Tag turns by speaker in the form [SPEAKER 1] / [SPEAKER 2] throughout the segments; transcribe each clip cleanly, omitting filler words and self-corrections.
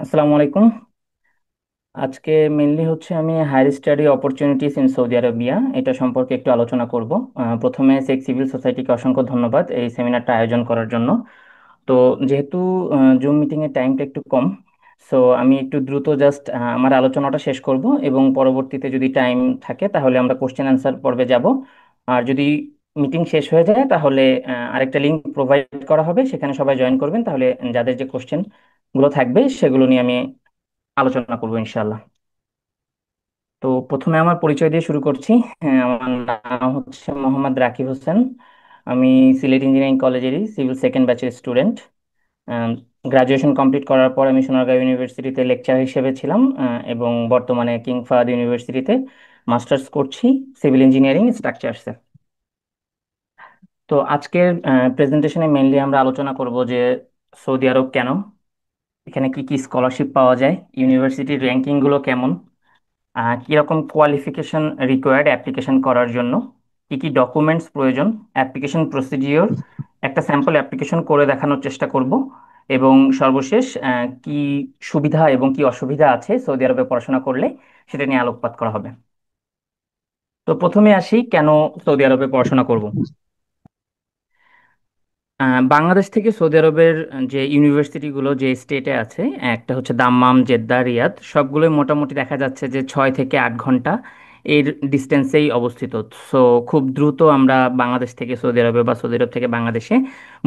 [SPEAKER 1] আসসালামু আলাইকুম। আজকে মেইনলি হচ্ছে আমি higher study opportunities in Saudi Arabia এটা সম্পর্কে একটু আলোচনা করব। প্রথমে শেখ সিভিল সোসাইটিকে অসংখ্য ধন্যবাদ এই সেমিনারটা আয়োজন করার জন্য। তো যেহেতু জুম মিটিং এর টাইমটা একটু কম, সো আমি একটু দ্রুত জাস্ট আমার আলোচনাটা শেষ করব এবং পরবর্তীতে যদি টাইম থাকে তাহলে আমরা কোশ্চেন অ্যান্সার পর্বে যাব। আর যদি মিটিং শেষ হয়ে যায় তাহলে আরেকটা লিংক প্রোভাইড করা হবে, সেখানে সবাই জয়েন করবেন, তাহলে যাদের যে কোশ্চেন গুলো থাকবে সেগুলো নিয়ে আমি আলোচনা করবো ইনশাল্লাহ। তো প্রথমে আমার পরিচয় দিয়ে শুরু করছি। আমার নাম হচ্ছে মোহাম্মদ রাকিব হোসেন। আমি সিলেট ইঞ্জিনিয়ারিং কলেজেরই সিভিল সেকেন্ড ব্যাচের স্টুডেন্ট। গ্রাজুয়েশন কমপ্লিট করার পর আমি সোনারগাঁও ইউনিভার্সিটিতে লেকচার হিসেবে ছিলাম, এবং বর্তমানে কিং ফাহাদ ইউনিভার্সিটিতে মাস্টার্স করছি সিভিল ইঞ্জিনিয়ারিং স্ট্রাকচারসে। তো আজকের প্রেজেন্টেশনে মেইনলি আমরা আলোচনা করব যে সৌদি আরব কেন, এখানে কি কি স্কলারশিপ পাওয়া যায়, ইউনিভার্সিটির র্যাঙ্কিং গুলো কেমন, কিরকম কোয়ালিফিকেশন রিকোয়ার্ড অ্যাপ্লিকেশন করার জন্য, কি কি ডকুমেন্টস প্রয়োজন, অ্যাপ্লিকেশন প্রসিডিওর, একটা স্যাম্পল অ্যাপ্লিকেশন করে দেখানোর চেষ্টা করব, এবং সর্বশেষ কি সুবিধা এবং কি অসুবিধা আছে সৌদি আরবে পড়াশোনা করলে সেটা নিয়ে আলোকপাত করা হবে। তো প্রথমে আসি কেন সৌদি আরবে পড়াশোনা করব। বাংলাদেশ থেকে সৌদি আরবের যে ইউনিভার্সিটিগুলো যে স্টেটে আছে, একটা হচ্ছে দাম্মাম, জেদ্দা, রিয়াদ, সবগুলোই মোটামুটি দেখা যাচ্ছে যে 6 থেকে 8 ঘন্টা এর ডিস্টেন্সেই অবস্থিত। সো খুব দ্রুত আমরা বাংলাদেশ থেকে সৌদি আরবে বা সৌদি আরব থেকে বাংলাদেশে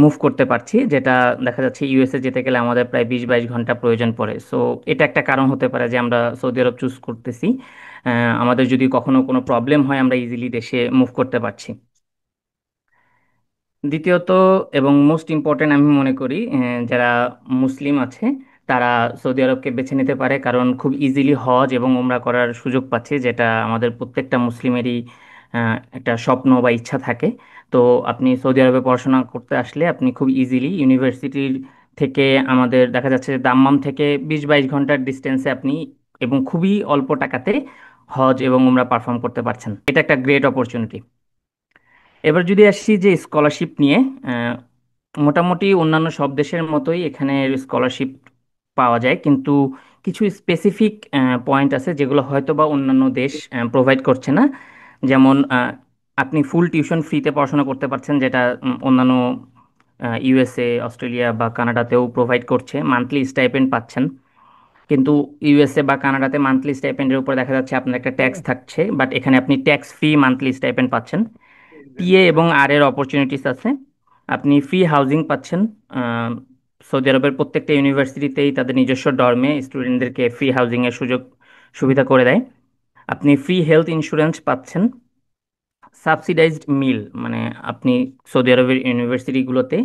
[SPEAKER 1] মুভ করতে পারছি, যেটা দেখা যাচ্ছে ইউএসএ যেতে গেলে আমাদের প্রায় 20-22 ঘন্টা প্রয়োজন পড়ে। সো এটা একটা কারণ হতে পারে যে আমরা সৌদি আরব চুজ করতেছি। আমাদের যদি কখনো কোনো প্রবলেম হয় আমরা ইজিলি দেশে মুভ করতে পারছি। দ্বিতীয়ত এবং মোস্ট ইম্পর্টেন্ট আমি মনে করি, যারা মুসলিম আছে তারা সৌদি আরবকে বেছে নিতে পারে, কারণ খুব ইজিলি হজ এবং উমরা করার সুযোগ পাচ্ছে, যেটা আমাদের প্রত্যেকটা মুসলিমেরই একটা স্বপ্ন বা ইচ্ছা থাকে। তো আপনি সৌদি আরবে পড়াশোনা করতে আসলে আপনি খুব ইজিলি ইউনিভার্সিটির থেকে, আমাদের দেখা যাচ্ছে যে দাম্মাম থেকে 20-22 ঘন্টার ডিস্টেন্সে আপনি এবং খুবই অল্প টাকাতে হজ এবং উমরা পারফর্ম করতে পারছেন। এটা একটা গ্রেট অপরচুনিটি। এবার যদি আসি যে স্কলারশিপ নিয়ে, আহ, মোটামুটি অন্যান্য সব দেশের মতোই এখানে স্কলারশিপ পাওয়া যায়, কিন্তু কিছু স্পেসিফিক পয়েন্ট আছে যেগুলো হয়তো বা অন্যান্য দেশ প্রোভাইড করছে না। যেমন আপনি ফুল টিউশন ফ্রিতে পড়াশোনা করতে পারছেন, যেটা অন্যান্য ইউএসএ, অস্ট্রেলিয়া বা কানাডাতেও প্রোভাইড করছে। মান্থলি স্টাইপেন্ড পাচ্ছেন, কিন্তু ইউএসএ বা কানাডাতে মান্থলি স্টাইপেন্ডের উপর দেখা যাচ্ছে আপনার একটা ট্যাক্স থাকছে, বাট এখানে আপনি ট্যাক্স ফ্রি মান্থলি স্টাইপেন্ড পাচ্ছেন। পিএ এবং আর এর অপরচুনিটিস আছে। আপনি ফ্রি হাউজিং পাচ্ছেন। আহ, সৌদি আরবের প্রত্যেকটা ইউনিভার্সিটিতেই তাদের নিজস্ব ডর্মে স্টুডেন্টদেরকে ফ্রি হাউজিং এর সুযোগ সুবিধা করে দেয়। আপনি ফ্রি হেলথ ইন্স্যুরেন্স পাচ্ছেন। সাবসিডাইজড মিল, মানে আপনি সৌদি আরবের ইউনিভার্সিটিগুলোতে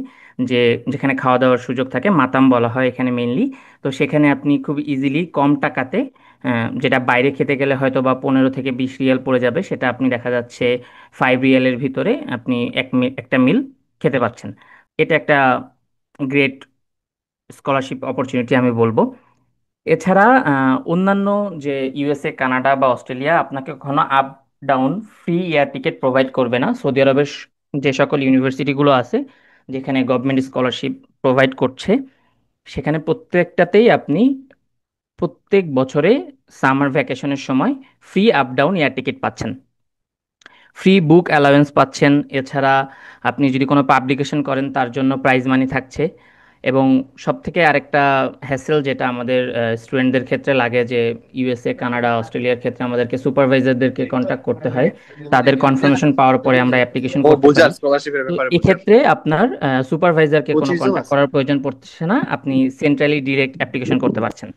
[SPEAKER 1] যে যেখানে খাওয়া দাওয়ার সুযোগ থাকে, মাতাম বলা হয় এখানে মেইনলি, তো সেখানে আপনি খুব ইজিলি কম টাকাতে, যেটা বাইরে খেতে গেলে হয়তো বা 15 থেকে 20 রিয়াল পড়ে যাবে, সেটা আপনি দেখা যাচ্ছে 5 রিয়ালের ভিতরে আপনি একটা মিল খেতে পাচ্ছেন। এটা একটা গ্রেট স্কলারশিপ অপরচুনিটি আমি বলবো। এছাড়া অন্যান্য যে ইউএসএ, কানাডা বা অস্ট্রেলিয়া আপনাকে কখনো up down free air ticket provide করবে না। সৌদি আরবের যে সকল ইউনিভার্সিটিগুলো আছে যেখানে গভর্নমেন্ট স্কলারশিপ প্রোভাইড করছে, সেখানে প্রত্যেকটাতেই আপনি প্রত্যেক বছরে সামার ভ্যাকেশনের সময় free up down air ticket পাচ্ছেন, ফ্রি বুক অ্যালাউয়েন্স পাচ্ছেন। এছাড়া আপনি যদি কোনো পাবলিকেশন করেন তার জন্য প্রাইজ মানি থাকছে। এবং সব থেকে আরেকটা হ্যাসেল যেটা আমাদের স্টুডেন্টদের ক্ষেত্রে লাগে, যে ইউএসএ, কানাডা, অস্ট্রেলিয়ার ক্ষেত্রে আমাদেরকে সুপারভাইজারদেরকে কন্ট্যাক্ট করতে হয়, তাদের কনফার্মেশন পাওয়ার পরে আমরা অ্যাপ্লিকেশন
[SPEAKER 2] ও
[SPEAKER 1] করতে
[SPEAKER 2] বুঝার
[SPEAKER 1] পারি।
[SPEAKER 2] স্কলারশিপের
[SPEAKER 1] তো
[SPEAKER 2] ব্যাপারে বুঝার
[SPEAKER 1] এক্ষেত্রে আপনার সুপারভাইজারকে কোনো
[SPEAKER 2] পঁচিশজন
[SPEAKER 1] কন্ট্যাক্ট
[SPEAKER 2] আছে।
[SPEAKER 1] করার প্রয়োজন পড়ছে না, আপনি সেন্ট্রালি ডিরেক্ট অ্যাপ্লিকেশন করতে পারছেন।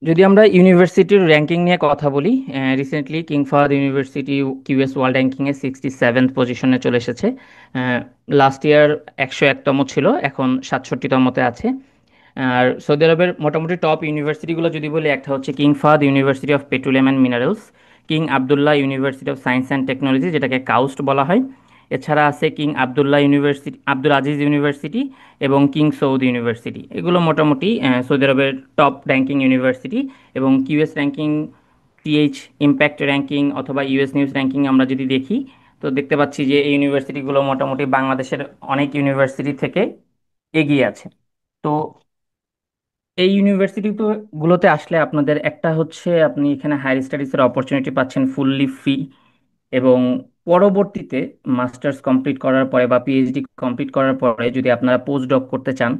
[SPEAKER 1] যদি আমরা ইউনিভার্সিটির র্যাঙ্কিং নিয়ে কথা বলি, recently King Fahad University QS world র্যাঙ্কিংয়ে 67th পজিশনে চলে এসেছে। লাস্ট ইয়ার 101তম ছিল, এখন 67তমতে আছে। আর সৌদি আরবের মোটামুটি টপ ইউনিভার্সিটিগুলো যদি বলি, একটা হচ্ছে King Fahad University of Petroleum and Minerals, King Abdullah University of Science and Technology, যেটাকে কাউস্ট বলা হয়। এছাড়া আছে King Abdullah University, Abdul Aziz University এবং কিং সৌদ ইউনিভার্সিটি। এগুলো মোটামুটি সৌদি আরবের টপ র্যাঙ্কিং ইউনিভার্সিটি। এবং QS ranking, TH impact ranking অথবা ইউএস নিউজ র্যাঙ্কিং আমরা যদি দেখি, তো দেখতে পাচ্ছি যে এই ইউনিভার্সিটিগুলো মোটামুটি বাংলাদেশের অনেক ইউনিভার্সিটি থেকে এগিয়ে আছে। তো এই ইউনিভার্সিটি গুলোতে আসলে আপনাদের একটা হচ্ছে আপনি এখানে হায়ার স্টাডিজের অপরচুনিটি পাচ্ছেন ফুললি ফ্রি, এবং পরবর্তীতে মাস্টার্স কমপ্লিট করার পরে বা পিএইচডি কমপ্লিট করার পরে যদি আপনারা পোস্ট ডক করতে চান,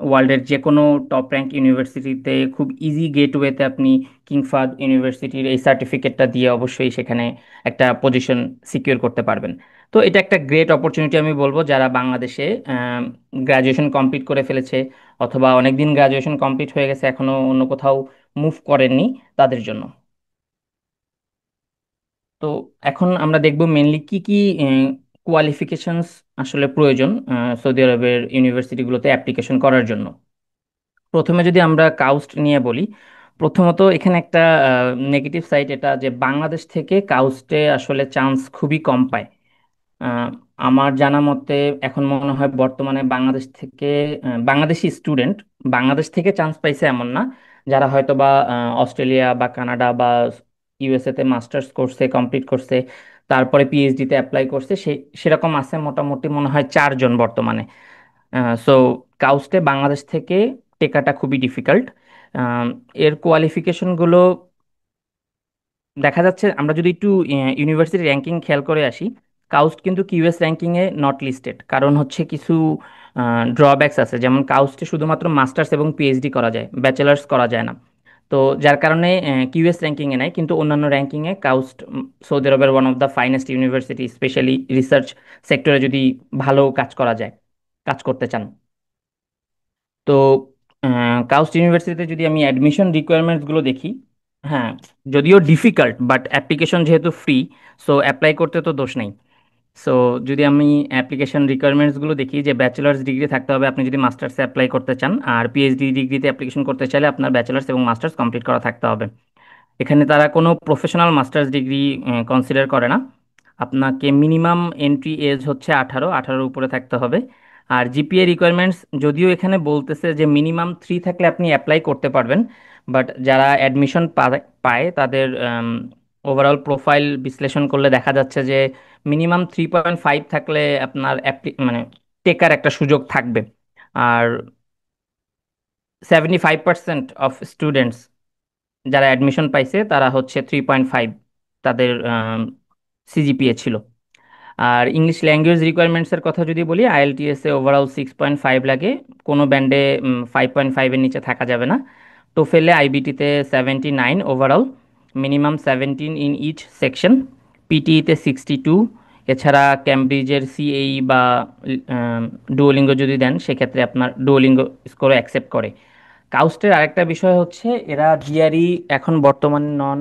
[SPEAKER 1] ওয়ার্ল্ডের যে কোনো টপ র্যাঙ্ক ইউনিভার্সিটিতে খুব ইজি গেটওয়েতে আপনি কিং ফাহাদ ইউনিভার্সিটির এই সার্টিফিকেটটা দিয়ে অবশ্যই সেখানে একটা পজিশন সিকিউর করতে পারবেন। তো এটা একটা গ্রেট অপরচুনিটি আমি বলবো, যারা বাংলাদেশে গ্রাজুয়েশন কমপ্লিট করে ফেলেছে অথবা অনেকদিন গ্রাজুয়েশন কমপ্লিট হয়ে গেছে এখনো অন্য কোথাও মুভ করেননি, তাদের জন্য। তো এখন আমরা দেখব মেনলি কি কি কোয়ালিফিকেশনস আসলে প্রয়োজন সৌদি আরবের ইউনিভার্সিটিগুলোতে অ্যাপ্লিকেশন করার জন্য। প্রথমে যদি আমরা কাউস্ট নিয়ে বলি, প্রথমত এখানে একটা নেগেটিভ সাইড এটা যে বাংলাদেশ থেকে কাউস্টে আসলে চান্স খুবই কম পায়। আহ, আমার জানা মতে এখন মনে হয় বর্তমানে বাংলাদেশ থেকে বাংলাদেশি স্টুডেন্ট বাংলাদেশ থেকে চান্স পাইছে এমন না, যারা হয়তো বা অস্ট্রেলিয়া বা কানাডা বা ইউএসএ তে মাস্টার্স করছে, কমপ্লিট করছে, তারপরে পিএইচডি তে অ্যাপ্লাই করছে, সেরকম আছে মোটামুটি মনে হয় 4 জন বর্তমানে। সো কাউস্টে বাংলাদেশ থেকে টেকাটা খুবই ডিফিকাল্ট। এর কোয়ালিফিকেশনগুলো দেখা যাচ্ছে, আমরা যদি একটু ইউনিভার্সিটি র্যাঙ্কিং খেয়াল করে আসি, কাউস্ট কিন্তু কিউএস র্যাঙ্কিংয়ে নট লিস্টেড, কারণ হচ্ছে কিছু ড্রব্যাকস আছে, যেমন কাউস্টে শুধুমাত্র মাস্টার্স এবং পিএইচডি করা যায়, ব্যাচেলার্স করা যায় না। তো যার কারণে কিউএস র্যাঙ্কিংয়ে নাই, কিন্তু অন্যান্য র্যাঙ্কিংয়ে কাউস্ট সৌদি আরবের one of the finest university, specially research সেক্টরে যদি ভালো কাজ করা যায়, কাজ করতে চান। তো কাউস্ট ইউনিভার্সিটিতে যদি আমি অ্যাডমিশন রিকোয়ারমেন্টসগুলো দেখি, হ্যাঁ, যদিও ডিফিকাল্ট বাট অ্যাপ্লিকেশন যেহেতু ফ্রি, সো অ্যাপ্লাই করতে তো দোষ নেই। সো যদি আমি অ্যাপ্লিকেশন রিকোয়ারমেন্টসগুলো দেখি, যে ব্যাচেলার্স ডিগ্রি থাকতে হবে আপনি যদি মাস্টার্সে অ্যাপ্লাই করতে চান, আর পিএইচডি ডিগ্রিতে অ্যাপ্লিকেশন করতে চাইলে আপনার ব্যাচেলার্স এবং মাস্টার্স কমপ্লিট করা থাকতে হবে। এখানে তারা কোনো প্রফেশনাল মাস্টার্স ডিগ্রি কনসিডার করে না। আপনাকে মিনিমাম এন্ট্রি এজ হচ্ছে 18 উপরে থাকতে হবে। আর জিপিএ রিকোয়ারমেন্টস যদিও এখানে বলতেছে যে মিনিমাম 3 থাকলে আপনি অ্যাপ্লাই করতে পারবেন, বাট যারা অ্যাডমিশন পায় তাদের ওভারঅল প্রোফাইল বিশ্লেষণ করলে দেখা যাচ্ছে যে মিনিমাম 3.5 থাকলে আপনার মানে টেকার একটা সুযোগ থাকবে। আর 75% অফ স্টুডেন্টস যারা অ্যাডমিশন পাইছে তারা হচ্ছে 3.5 তাদের সিজিপিএ ছিল। আর ইংলিশ ল্যাঙ্গুয়েজ রিকোয়ারমেন্টসের কথা যদি বলি, আইএলটিএস এ ওভারঅল 6.5 লাগে, কোনো ব্যান্ডে 5.5-এর নিচে থাকা যাবে না। টোফেলে আইবিটিতে 79 overall, minimum 17 in each section, পিটিইতে 62। এছাড়া ক্যামব্রিজের সিএই বা ডুওলিঙ্গো যদি দেন সেক্ষেত্রে আপনার ডুওলিঙ্গো স্কোরও অ্যাকসেপ্ট করে। কাউস্টের আরেকটা বিষয় হচ্ছে এরা জিআরই এখন বর্তমানে নন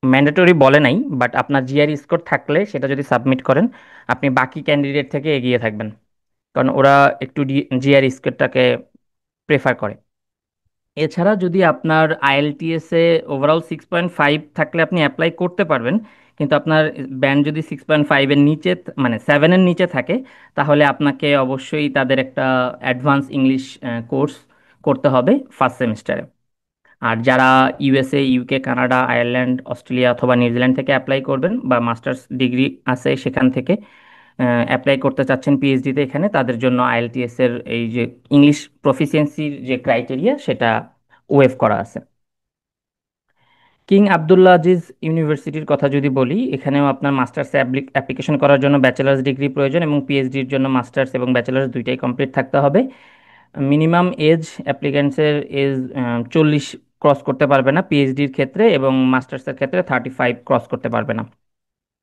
[SPEAKER 1] ম্যান্ডেটরি বলে নাই, বাট আপনার জিআরই স্কোর থাকলে সেটা যদি সাবমিট করেন আপনি বাকি ক্যান্ডিডেট থেকে এগিয়ে থাকবেন, কারণ ওরা একটু জিআরই স্কোরটাকে প্রেফার করে। এছাড়া যদি আপনার আইএলটিএস এ ওভারঅল 6.5 থাকলে আপনি অ্যাপ্লাই করতে পারবেন, কিন্তু আপনার ব্যান্ড যদি 6.5-এর নিচে মানে 7-এর নিচে থাকে, তাহলে আপনাকে অবশ্যই তাদের একটা অ্যাডভান্স ইংলিশ কোর্স করতে হবে ফার্স্ট সেমিস্টারে। আর যারা USA, UK, Canada, Ireland, Australia অথবা নিউজিল্যান্ড থেকে অ্যাপ্লাই করবেন বা মাস্টার্স ডিগ্রি আছে সেখান থেকে অ্যাপ্লাই করতে চাচ্ছেন পিএইচডিতে এখানে, তাদের জন্য আইএলটিএস এর এই যে ইংলিশ প্রফিসিয়েন্সির যে ক্রাইটেরিয়া সেটা ওয়েভ করা আছে। কিং আবদুল্লাহ আজিজ ইউনিভার্সিটির কথা যদি বলি, এখানেও আপনার মাস্টার্স অ্যাপ্লিকেশন করার জন্য ব্যাচেলার্স ডিগ্রি প্রয়োজন, এবং পিএইচডির জন্য মাস্টার্স এবং ব্যাচেলার্স দুইটাই কমপ্লিট থাকতে হবে। মিনিমাম এজ অ্যাপ্লিক্যান্টসের এজ 40 ক্রস করতে পারবে না পিএইচডির ক্ষেত্রে, এবং মাস্টার্সের ক্ষেত্রে 35 ক্রস করতে পারবে না।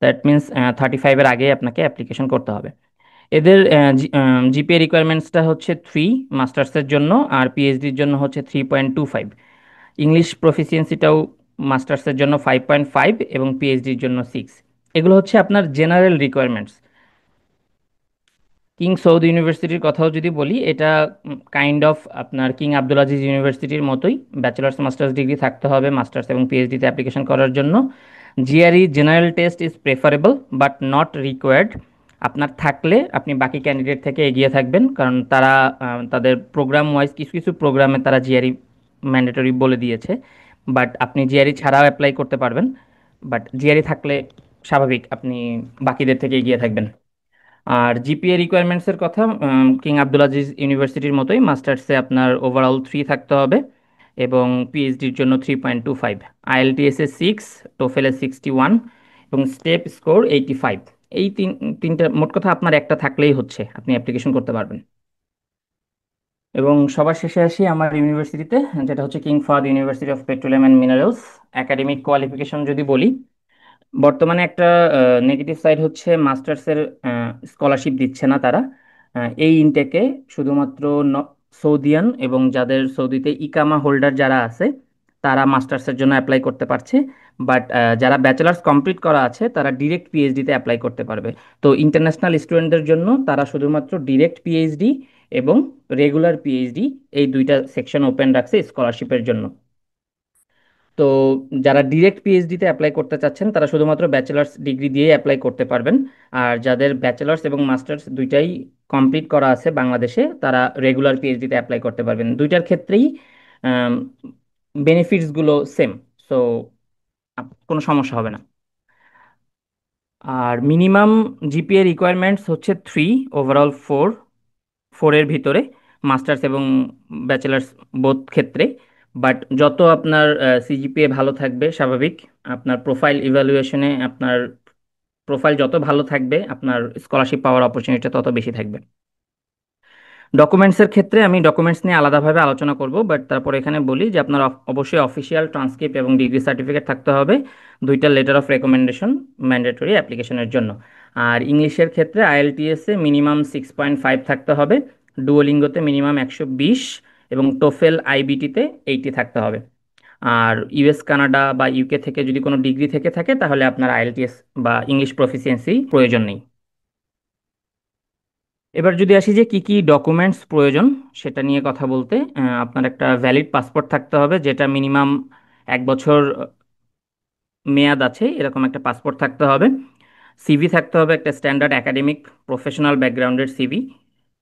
[SPEAKER 1] দ্যাট মিন্স 35-এর আগে আপনাকে অ্যাপ্লিকেশন করতে হবে। এদের জিপিএ রিকোয়ারমেন্টসটা হচ্ছে 3 মাস্টার্সের জন্য, আর পিএইচডির জন্য হচ্ছে 3.25। ইংলিশ প্রফিসিয়েন্সিটাও মাস্টার্সের জন্য 5.5 এবং পিএইচডির জন্য 6। এগুলো হচ্ছে আপনার জেনারেল রিকোয়ারমেন্টস। কিং সৌদ ইউনিভার্সিটির কথাও যদি বলি, এটা কাইন্ড অফ আপনার কিং আব্দুল আজিজ ইউনিভার্সিটির মতোই, ব্যাচেলার্স মাস্টার্স ডিগ্রি থাকতে হবে মাস্টার্স এবং পিএইচডিতে অ্যাপ্লিকেশন করার জন্য। GRE general test is preferable but not required. আপনার থাকলে আপনি বাকি ক্যান্ডিডেট থেকে এগিয়ে থাকবেন, কারণ তারা তাদের প্রোগ্রাম ওয়াইজ কিছু কিছু প্রোগ্রামে তারা জিআরই ম্যান্ডেটরি বলে দিয়েছে, বাট আপনি জিআরই ছাড়াও অ্যাপ্লাই করতে পারবেন। বাট জিআরই থাকলে স্বাভাবিক আপনি বাকিদের থেকে এগিয়ে থাকবেন। আর জিপিএ রিকোয়ারমেন্টসের কথা, কিং আব্দুল আজিজ ইউনিভার্সিটির মতোই মাস্টার্সে আপনার ওভারঅল 3 থাকতে হবে, এবং পিএইচডির জন্য 3.25, আইএলটিএসে 6, টোফেলে 61, এবং স্টেপ স্কোর 85। এই তিনটা মোট কথা আপনার একটা থাকলেই হচ্ছে, আপনি অ্যাপ্লিকেশন করতে পারবেন। এবং সবার শেষে আসি আমার ইউনিভার্সিটিতে, যেটা হচ্ছে King Fahad University of Petroleum and minerals. Academic qualification যদি বলি, বর্তমানে একটা নেগেটিভ সাইড হচ্ছে মাস্টার্সের স্কলারশিপ দিচ্ছে না তারা। এই ইনটেকে শুধুমাত্র সৌদিয়ান এবং যাদের সৌদিতে ইকামা হোল্ডার যারা আছে তারা মাস্টার্সের জন্য অ্যাপ্লাই করতে পারছে। বাট যারা ব্যাচেলার্স কমপ্লিট করা আছে তারা ডিরেক্ট পিএইচডিতে অ্যাপ্লাই করতে পারবে। তো ইন্টারন্যাশনাল স্টুডেন্টদের জন্য তারা শুধুমাত্র ডিরেক্ট পিএইচডি এবং রেগুলার পিএইচডি, এই দুইটা সেকশন ওপেন রাখছে স্কলারশিপের জন্য। তো যারা ডিরেক্ট পিএইচডিতে অ্যাপ্লাই করতে চাচ্ছেন তারা শুধুমাত্র ব্যাচেলার্স ডিগ্রি দিয়েই অ্যাপ্লাই করতে পারবেন। আর যাদের ব্যাচেলার্স এবং মাস্টার্স দুইটাই কমপ্লিট করা আছে বাংলাদেশে, তারা রেগুলার পিএইচডিতে অ্যাপ্লাই করতে পারবেন। দুইটার ক্ষেত্রেই বেনিফিটসগুলো সেম। সো কোনো সমস্যা হবে না। আর মিনিমাম জিপিএ রিকোয়ারমেন্টস হচ্ছে 3, ওভারঅল 4, 4-এর ভিতরে মাস্টার্স এবং ব্যাচেলার্স বোথ ক্ষেত্রে। বাট যত আপনার সিজিপিএ ভালো থাকবে, স্বাভাবিক আপনার প্রোফাইল ইভ্যালুয়েশনে আপনার প্রোফাইল যত ভালো থাকবে আপনার স্কলারশিপ পাওয়ার অপরচুনিটি তত বেশি থাকবে। ডকুমেন্টসের ক্ষেত্রে আমি ডকুমেন্টস নিয়ে আলাদাভাবে আলোচনা করব, বাট তারপর এখানে বলি যে আপনার অবশ্যই অফিসিয়াল ট্রান্সক্রিপ্ট এবং ডিগ্রি সার্টিফিকেট থাকতে হবে, দুইটা লেটার অফ রেকমেন্ডেশন ম্যান্ডেটরি অ্যাপ্লিকেশনের জন্য। আর ইংলিশের ক্ষেত্রে আইএলটিএসে মিনিমাম 6.5 থাকতে হবে, ডুওলিঙ্গোতে মিনিমাম 120, এবং টোফেল আইবিটিতে 80 থাকতে হবে। আর ইউএস কানাডা বা ইউকে থেকে যদি কোনো ডিগ্রি থেকে থাকে তাহলে আপনার আইএলটিএস বা ইংলিশ প্রফিসিয়েন্সি প্রয়োজন নেই। এবার যদি আসি যে কি কি ডকুমেন্টস প্রয়োজন সেটা নিয়ে কথা বলতে, আপনার একটা ভ্যালিড পাসপোর্ট থাকতে হবে, যেটা মিনিমাম 1 বছর মেয়াদ আছে, এরকম একটা পাসপোর্ট থাকতে হবে। সিভি থাকতে হবে, একটা স্ট্যান্ডার্ড একাডেমিক প্রফেশনাল ব্যাকগ্রাউন্ডের সিভি।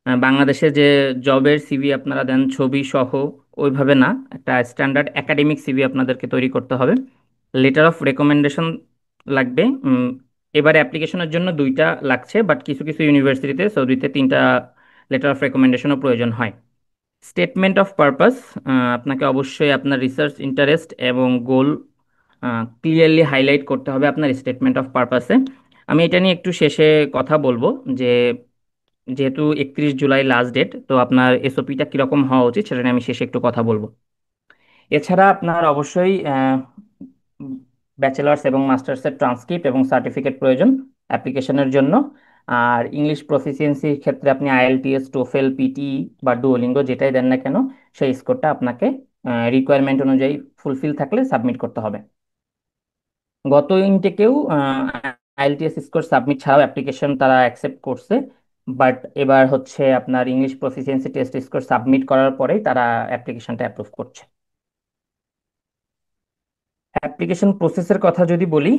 [SPEAKER 1] বাংলাদেশে যে জবের সিভি আপনারা দেন ছবি সহ, ওইভাবে না, একটা স্ট্যান্ডার্ড একাডেমিক সিভি আপনাদেরকে তৈরি করতে হবে। লেটার অফ রেকমেন্ডেশন লাগবে। এবারে অ্যাপ্লিকেশনের জন্য দুইটা লাগছে, বাট কিছু কিছু ইউনিভার্সিটিতে সৌদিতে 3টা লেটার অফ রেকমেন্ডেশনও প্রয়োজন হয়। স্টেটমেন্ট অফ পারপাস, আপনাকে অবশ্যই আপনার রিসার্চ ইন্টারেস্ট এবং গোল ক্লিয়ারলি হাইলাইট করতে হবে আপনার স্টেটমেন্ট অফ পারপাসে। আমি এটা নিয়ে একটু শেষে কথা বলবো, যে যেহেতু 31 জুলাই লাস্ট ডেট, তো আপনার এসওপিটা কীরকম হওয়া উচিত সেটা নিয়ে আমি শেষে একটু কথা বলবো। এছাড়া আপনার অবশ্যই ব্যাচেলার্স এবং মাস্টার্সের ট্রান্সক্রিপ্ট এবং সার্টিফিকেট প্রয়োজন অ্যাপ্লিকেশনের জন্য। আর ইংলিশ প্রফিসিয়েন্সির ক্ষেত্রে আপনি আইএলটিএস, টোফেল, পিটি বা ডুওলিঙ্গো যেটাই দেন না কেন, সেই স্কোরটা আপনাকে রিকোয়ারমেন্ট অনুযায়ী ফুলফিল থাকলে সাবমিট করতে হবে। গত ইনটেকেও আইএলটিএস স্কোর সাবমিট ছাড়াও অ্যাপ্লিকেশন তারা অ্যাকসেপ্ট করছে, বাট এবার হচ্ছে আপনার English proficiency test score submit করার পরেই তারা অ্যাপ্লিকেশনটা অ্যাপ্রুভ করছে। অ্যাপ্লিকেশন প্রসেসের কথা যদি বলি,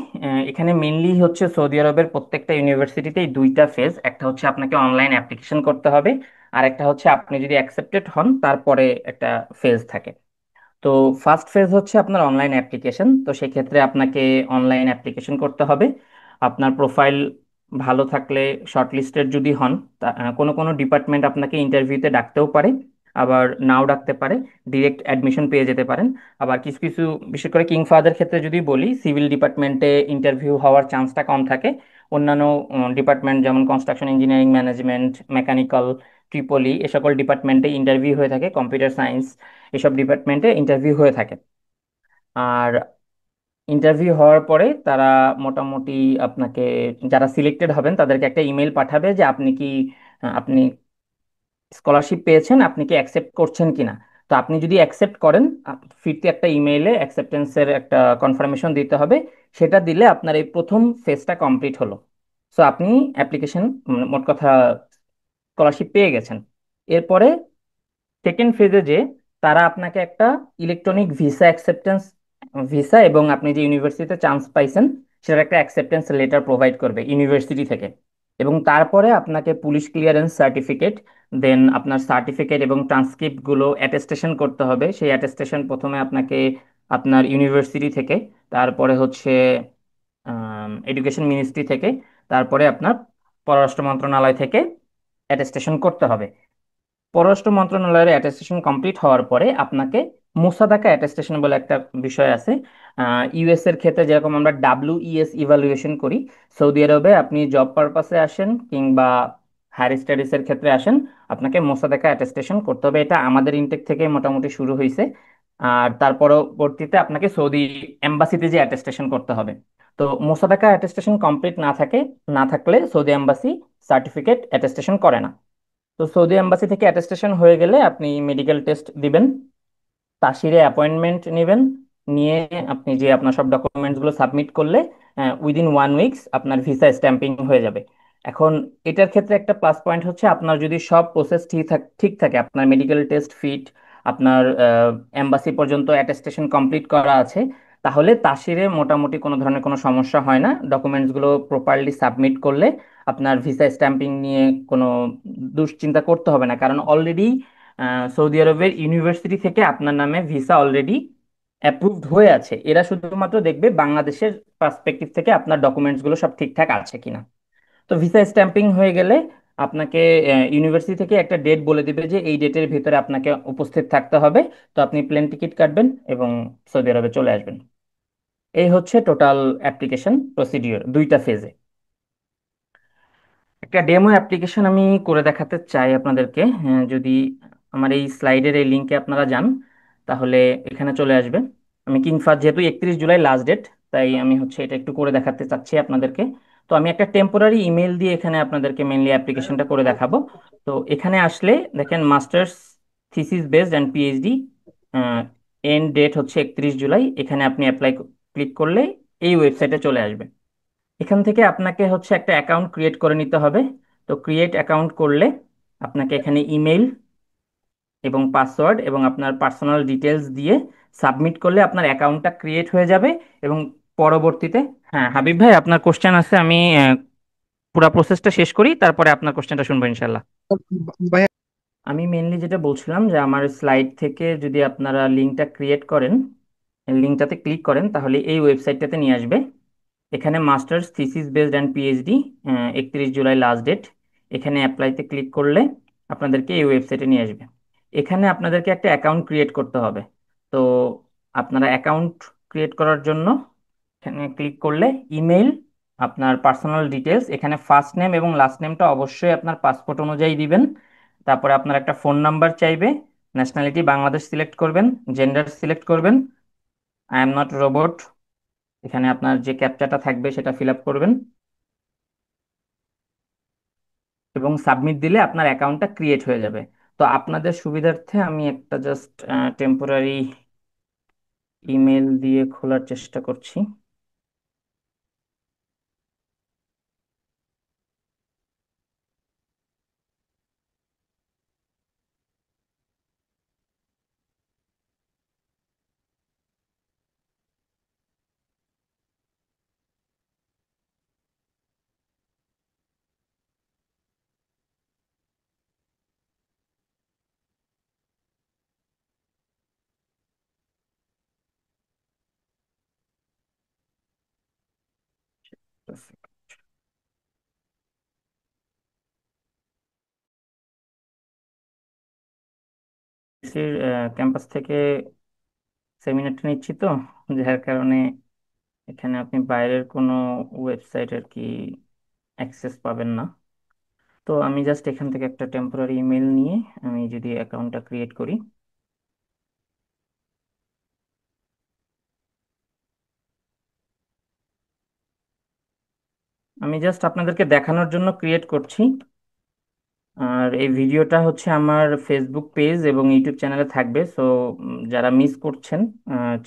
[SPEAKER 1] এখানে মেইনলি হচ্ছে সৌদি আরবের প্রত্যেকটা ইউনিভার্সিটিতেই দুইটা ফেজ, একটা হচ্ছে আপনাকে অনলাইন অ্যাপ্লিকেশন করতে হবে, আর একটা হচ্ছে আপনি যদি অ্যাকসেপ্টেড হন তারপরে একটা ফেজ থাকে। তো ফার্স্ট ফেজ হচ্ছে আপনার অনলাইন অ্যাপ্লিকেশন, তো সেক্ষেত্রে আপনাকে অনলাইন অ্যাপ্লিকেশন করতে হবে। আপনার প্রোফাইল ভালো থাকলে, শর্টলিস্টেড যদি হন, কোনো কোনো ডিপার্টমেন্ট আপনাকে ইন্টারভিউতে ডাকতেও পারে, আবার নাও ডাকতে পারে, ডিরেক্ট অ্যাডমিশন পেয়ে যেতে পারেন। আবার কিছু কিছু, বিশেষ করে কিং ফাহাদের ক্ষেত্রে যদি বলি, সিভিল ডিপার্টমেন্টে ইন্টারভিউ হওয়ার চান্সটা কম থাকে। অন্যান্য ডিপার্টমেন্ট যেমন কনস্ট্রাকশন ইঞ্জিনিয়ারিং, ম্যানেজমেন্ট, মেকানিক্যাল, ট্রিপলি, এ সকল ডিপার্টমেন্টে ইন্টারভিউ হয়ে থাকে, কম্পিউটার সায়েন্স, এসব ডিপার্টমেন্টে ইন্টারভিউ হয়ে থাকে। আর ইন্টারভিউ হওয়ার পরে তারা মোটামুটি আপনাকে, যারা সিলেক্টেড হবেন তাদেরকে একটা ইমেল পাঠাবে যে আপনি কি আপনি স্কলারশিপ পেয়েছেন, আপনি কি অ্যাকসেপ্ট করছেন কিনা। তো আপনি যদি অ্যাকসেপ্ট করেন, ফিরতি একটা ইমেইলে অ্যাকসেপ্টেন্সের একটা কনফার্মেশন দিতে হবে। সেটা দিলে আপনার এই প্রথম ফেজটা কমপ্লিট হলো। সো আপনি অ্যাপ্লিকেশন, মোট কথা স্কলারশিপ পেয়ে গেছেন। এরপরে সেকেন্ড ফেজে যে তারা আপনাকে একটা ইলেকট্রনিক ভিসা অ্যাকসেপ্টেন্স ভিসা এবং আপনি যে ইউনিভার্সিটিতে চান্স পাইছেন সেটার একটা অ্যাকসেপ্টেন্স লেটার প্রোভাইড করবে ইউনিভার্সিটি থেকে। এবং তারপরে আপনাকে পুলিশ ক্লিয়ারেন্স সার্টিফিকেট, দেন আপনার সার্টিফিকেট এবং ট্রান্সক্রিপ্টগুলো অ্যাটেস্টেশন করতে হবে। সেই অ্যাটেস্টেশন প্রথমে আপনাকে আপনার ইউনিভার্সিটি থেকে, তারপরে হচ্ছে এডুকেশন মিনিস্ট্রি থেকে, তারপরে আপনার পররাষ্ট্র মন্ত্রণালয় থেকে অ্যাটেস্টেশন করতে হবে। পররাষ্ট্র মন্ত্রণালয়ের অ্যাটেস্টেশন কমপ্লিট হওয়ার পরে আপনাকে মোসাদাকা অ্যাটেস্টেশন বলে একটা বিষয় আছে। ইউএস এর ক্ষেত্রে যেরকম আমরা WES ইভালুয়েশন করি, সৌদি আরবে আপনি জব পারপাসে আসেন কিংবা হায়ার স্টাডিজ এর ক্ষেত্রে আসেন, আপনাকে মোসাদাকা অ্যাটেস্টেশন করতে হবে। এটা আমাদের ইনটেক থেকে মোটামুটি শুরু হয়েছে। আর তার পরবর্তীতে আপনাকে সৌদি এম্বাসিতে যে অ্যাটেস্টেশন করতে হবে। তো মোসাদাকা অ্যাটেস্টেশন কমপ্লিট না থাকলে সৌদি এম্বাসি সার্টিফিকেট অ্যাটেস্টেশন করে না। তো সৌদি এম্বাসি থেকে অ্যাটেস্টেশন হয়ে গেলে আপনি মেডিকেল টেস্ট দিবেন, তাসিরে অ্যাপয়েন্টমেন্ট নেবেন, নিয়ে আপনি যে আপনার সব ডকুমেন্টসগুলো সাবমিট করলে উইদিন 1 উইকস আপনার ভিসা স্ট্যাম্পিং হয়ে যাবে। এখন এটার ক্ষেত্রে একটা প্লাস পয়েন্ট হচ্ছে, আপনার যদি সব প্রসেস ঠিক থাকে, আপনার মেডিকেল টেস্ট ফিট, আপনার এম্বাসি পর্যন্ত অ্যাটেস্টেশন কমপ্লিট করা আছে, তাহলে তাসিরে মোটামুটি কোনো ধরনের কোনো সমস্যা হয় না। ডকুমেন্টসগুলো প্রপারলি সাবমিট করলে আপনার ভিসা স্ট্যাম্পিং নিয়ে কোনো দুশ্চিন্তা করতে হবে না, কারণ অলরেডি সৌদি আরবের ইউনিভার্সিটি থেকে আপনার নামে ভিসা অলরেডি অ্যাপ্রুভড হয়ে আছে। এরা শুধুমাত্র দেখবে বাংলাদেশের পার্সপেক্টিভ থেকে আপনার ডকুমেন্টসগুলো সব ঠিকঠাক আছে কিনা। তো ভিসা স্ট্যাম্পিং হয়ে গেলে আপনাকে ইউনিভার্সিটি থেকে একটা ডেট বলে দিবে যে এই ডেটের ভিতরে আপনাকে উপস্থিত থাকতে হবে। তো আপনি প্লেন টিকিট কাটবেন এবং সৌদি আরবে চলে আসবেন। এই হচ্ছে টোটাল অ্যাপ্লিকেশন প্রসিডিওর 2টা ফেজে। একটা ডেমো অ্যাপ্লিকেশন আমি করে দেখাতে চাই আপনাদেরকে। যদি আমার এই স্লাইডের এই লিঙ্কে আপনারা যান, তাহলে এখানে চলে আসবে। আমি কিংফা যেহেতু 31 জুলাই লাস্ট ডেট, তাই আমি হচ্ছে এটা একটু করে দেখাতে চাচ্ছি আপনাদেরকে। তো আমি একটা টেম্পোরারি ইমেল দিয়ে এখানে আপনাদেরকে মেনলি অ্যাপ্লিকেশনটা করে দেখাবো। তো এখানে আসলে দেখেন masters thesis based and PhD, end date হচ্ছে 31 জুলাই। এখানে আপনি অ্যাপ্লাই ক্লিক করলে এই ওয়েবসাইটে চলে আসবে। এখান থেকে আপনাকে হচ্ছে একটা অ্যাকাউন্ট ক্রিয়েট করে নিতে হবে। তো ক্রিয়েট অ্যাকাউন্ট করলে আপনাকে এখানে ইমেল এবং পাসওয়ার্ড এবং আপনার পার্সোনাল ডিটেলস দিয়ে সাবমিট করলে আপনার অ্যাকাউন্টটা ক্রিয়েট হয়ে যাবে। এবং পরবর্তীতে, হ্যাঁ হাবিব ভাই, আপনার কোশ্চেন আছে, আমি পুরো প্রসেসটা শেষ করি, তারপরে আপনার কোশ্চেনটা শুনবো ইনশাল্লাহ।
[SPEAKER 2] ভাইয়া।
[SPEAKER 1] আমি মেনলি যেটা বলছিলাম যে আমার স্লাইড থেকে যদি আপনারা লিঙ্কটা ক্রিয়েট করেন, লিঙ্কটাতে ক্লিক করেন, তাহলে এই ওয়েবসাইটটাতে নিয়ে আসবে। এখানে masters thesis based and PhD, 31 জুলাই লাস্ট ডেট। এখানে অ্যাপ্লাইতে ক্লিক করলে আপনাদেরকে এই ওয়েবসাইটে নিয়ে আসবে। এখানে আপনাদেরকে একটা অ্যাকাউন্ট ক্রিয়েট করতে হবে। তো আপনারা অ্যাকাউন্ট ক্রিয়েট করার জন্য এখানে ক্লিক করলে ইমেল, আপনার পার্সোনাল ডিটেলস, এখানে ফার্স্ট নেম এবং লাস্ট নেমটা অবশ্যই আপনার পাসপোর্ট অনুযায়ী দিবেন। তারপরে আপনার একটা ফোন নাম্বার চাইবে, ন্যাশনালিটি বাংলাদেশ সিলেক্ট করবেন, জেন্ডার সিলেক্ট করবেন, আই এম নট রোবট, এখানে আপনার যে ক্যাপচাটা থাকবে সেটা ফিল আপ করবেন এবং সাবমিট দিলে আপনার অ্যাকাউন্টটা ক্রিয়েট হয়ে যাবে। তো আপনাদের সুবিধার্থে আমি একটা জাস্ট টেম্পোরারি ইমেল দিয়ে খোলার চেষ্টা করছি। সির ক্যাম্পাস থেকে সেমিনারটা নিচ্ছি, তো যার কারণে এখানে আপনি বাইরের কোনো ওয়েবসাইট আর কি অ্যাক্সেস পাবেন না। তো আমি জাস্ট এখান থেকে একটা টেম্পোরারি ইমেল নিয়ে আমি যদি অ্যাকাউন্টটা ক্রিয়েট করি, আমি জাস্ট আপনাদেরকে দেখানোর জন্য ক্রিয়েট করছি। আর এই ভিডিওটা হচ্ছে আমার ফেসবুক পেজ এবং ইউটিউব চ্যানেলে থাকবে, সো যারা মিস করছেন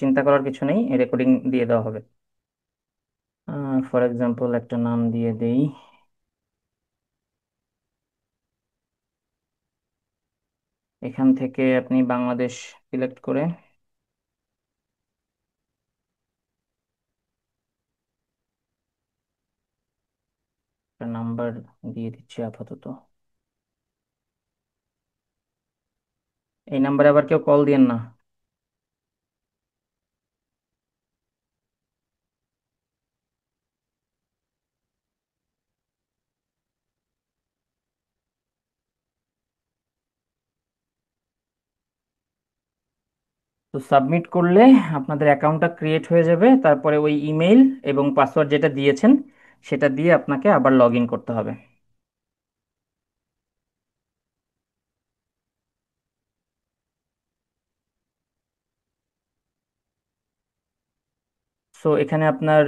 [SPEAKER 1] চিন্তা করার কিছু নেই, রেকর্ডিং দিয়ে দেওয়া হবে। ফর এক্সাম্পল একটা নাম দিয়ে দেই, এখান থেকে আপনি বাংলাদেশ সিলেক্ট করে একটা নাম্বার দিয়ে দিচ্ছি আপাতত। এই নাম্বারে আবার কেউ কল দিয়েন না। তো সাবমিট করলে আপনাদের অ্যাকাউন্টটা ক্রিয়েট হয়ে যাবে, তারপরে ওই ইমেইল এবং পাসওয়ার্ড যেটা দিয়েছেন সেটা দিয়ে আপনাকে আবার লগ ইন করতে হবে। সো এখানে আপনার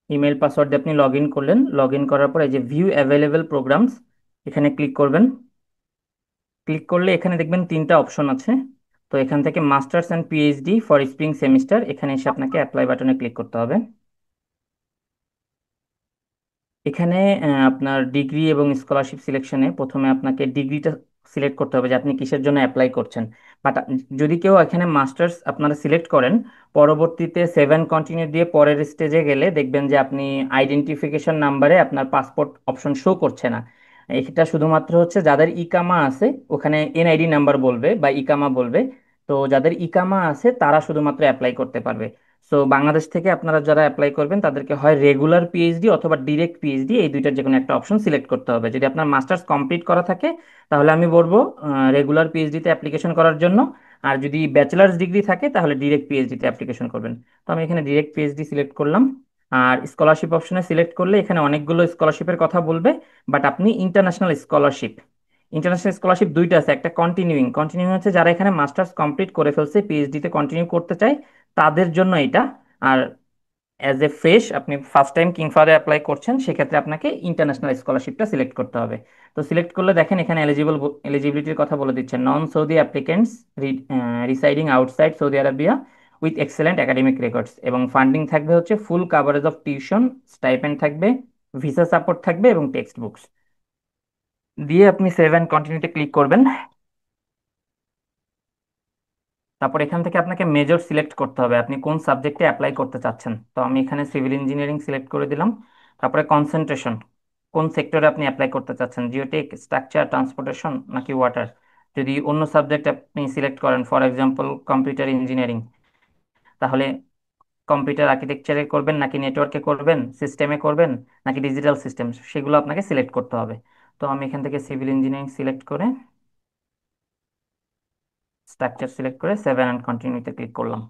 [SPEAKER 1] ইমেল পাসওয়ার্ড দিয়ে আপনি লগ ইন করলেন, লগ ইন করার পর এই যে ভিউ অ্যাভেলেবল প্রোগ্রামস, এখানে ক্লিক করবেন। ক্লিক করলে এখানে দেখবেন তিনটা অপশন আছে। তো এখান থেকে masters and PhD for spring semester, এখানে এসে আপনাকে অ্যাপ্লাই বাটনে ক্লিক করতে হবে। এখানে আপনার ডিগ্রি এবং স্কলারশিপ সিলেকশনে প্রথমে আপনাকে ডিগ্রিটা সিলেক্ট করতে হবে যে আপনি কিসের জন্য অ্যাপ্লাই করছেন। বাট যদি কেউ এখানে মাস্টার্স আপনারা সিলেক্ট করেন, পরবর্তীতে 7 কন্টিনিউ দিয়ে পরের স্টেজে গেলে দেখবেন যে আপনি আইডেন্টিফিকেশন নাম্বারে আপনার পাসপোর্ট অপশন শো করছে না। এটা শুধুমাত্র হচ্ছে যাদের ইকামা আছে, ওখানে এনআইডি নাম্বার বলবে বা ইকামা বলবে। তো যাদের ইকামা আছে তারা শুধুমাত্র অ্যাপ্লাই করতে পারবে। সো বাংলাদেশ থেকে আপনারা যারা অ্যাপ্লাই করবেন তাদেরকে হয় রেগুলার পিএইচডি অথবা ডিরেক্ট পিএইচডি, এই দুইটার যে কোনো একটা অপশন সিলেক্ট করতে হবে। যদি আপনার মাস্টার্স কমপ্লিট করা থাকে তাহলে আমি বলবো রেগুলার পিএইচডিতে অ্যাপ্লিকেশন করার জন্য। আর যদি ব্যাচেলার্স ডিগ্রি থাকে তাহলে ডিরেক্ট পিএইচডিতে অ্যাপ্লিকেশন করবেন। তো আমি এখানে ডিরেক্ট পিএইচডি সিলেক্ট করলাম। আর স্কলারশিপ অপশনে সিলেক্ট করলে এখানে অনেকগুলো স্কলারশিপের কথা বলবে। বাট আপনি ইন্টারন্যাশনাল স্কলারশিপ, ইন্টারন্যাশনাল স্কলারশিপ দুইটা আছে, একটা কন্টিনিউইং, কন্টিনিউইং হচ্ছে যারা এখানে মাস্টার্স কমপ্লিট করে ফেলছে পিএইচডিতে কন্টিনিউ করতে চায় তাদের জন্য এটা। আর অ্যাজ এ ফ্রেশ আপনি ফার্স্ট টাইম কিংফারে অ্যাপ্লাই করছেন, সেক্ষেত্রে আপনাকে ইন্টারন্যাশনাল স্কলারশিপটা সিলেক্ট করতে হবে। তো সিলেক্ট করলে দেখেন এখানে এলিজিবিলিটির কথা বলে দিচ্ছে, non Saudi applicants residing outside Saudi Arabia with excellent academic records, এবং ফান্ডিং থাকবে হচ্ছে full coverage of tuition, stipend থাকবে, ভিসা সাপোর্ট থাকবে এবং টেক্সট বুকস। দিয়ে আপনি সেভ অ্যান্ড কন্টিনিউতে ক্লিক করবেন। তারপর এখান থেকে আপনাকে মেজর সিলেক্ট করতে হবে আপনি কোন সাবজেক্টে অ্যাপ্লাই করতে চাচ্ছেন। তো আমি এখানে সিভিল ইঞ্জিনিয়ারিং সিলেক্ট করে দিলাম। তারপরে কনসেন্ট্রেশন, কোন সেক্টরে আপনি অ্যাপ্লাই করতে চাচ্ছেন, জিওটেক, স্ট্রাকচার, ট্রান্সপোর্টেশন নাকি ওয়াটার। যদি অন্য সাবজেক্ট আপনি সিলেক্ট করেন, ফর এক্সাম্পল কম্পিউটার ইঞ্জিনিয়ারিং, তাহলে কম্পিউটার আর্কিটেকচারে করবেন নাকি নেটওয়ার্কে করবেন, সিস্টেমে করবেন নাকি ডিজিটাল সিস্টেম, সেগুলো আপনাকে সিলেক্ট করতে হবে। তো আমি এখান থেকে সিভিল ইঞ্জিনিয়ারিং সিলেক্ট করে স্ট্রাকচার সিলেক্ট করে সেভেন অ্যান্ড কন্টিনিউতে ক্লিক করলাম।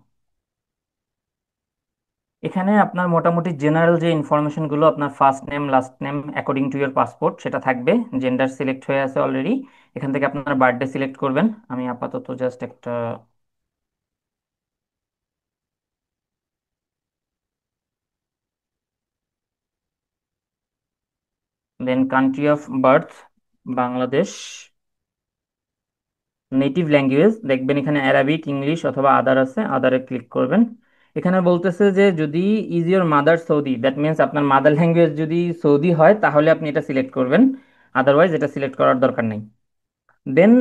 [SPEAKER 1] এখানে আপনার মোটামুটি জেনারেল যে ইনফরমেশনগুলো, আপনার first name last name according to year passport সেটা থাকবে। জেন্ডার সিলেক্ট হয়ে আছে অলরেডি। এখান থেকে আপনার বার্থডে সিলেক্ট করবেন। আমি আপাতত জাস্ট একটা, then country of birth Bangladesh, native language দেখবেন এখানে অ্যারাবিক, ইংলিশ অথবা আদার আছে, আদারে ক্লিক করবেন। এখানে বলতেছে যে যদি is your mother Saudi, that means আপনার মাদার ল্যাঙ্গুয়েজ যদি সৌদি হয় তাহলে আপনি এটা সিলেক্ট করবেন, আদারওয়াইজ এটা সিলেক্ট করার দরকার নেই। দেন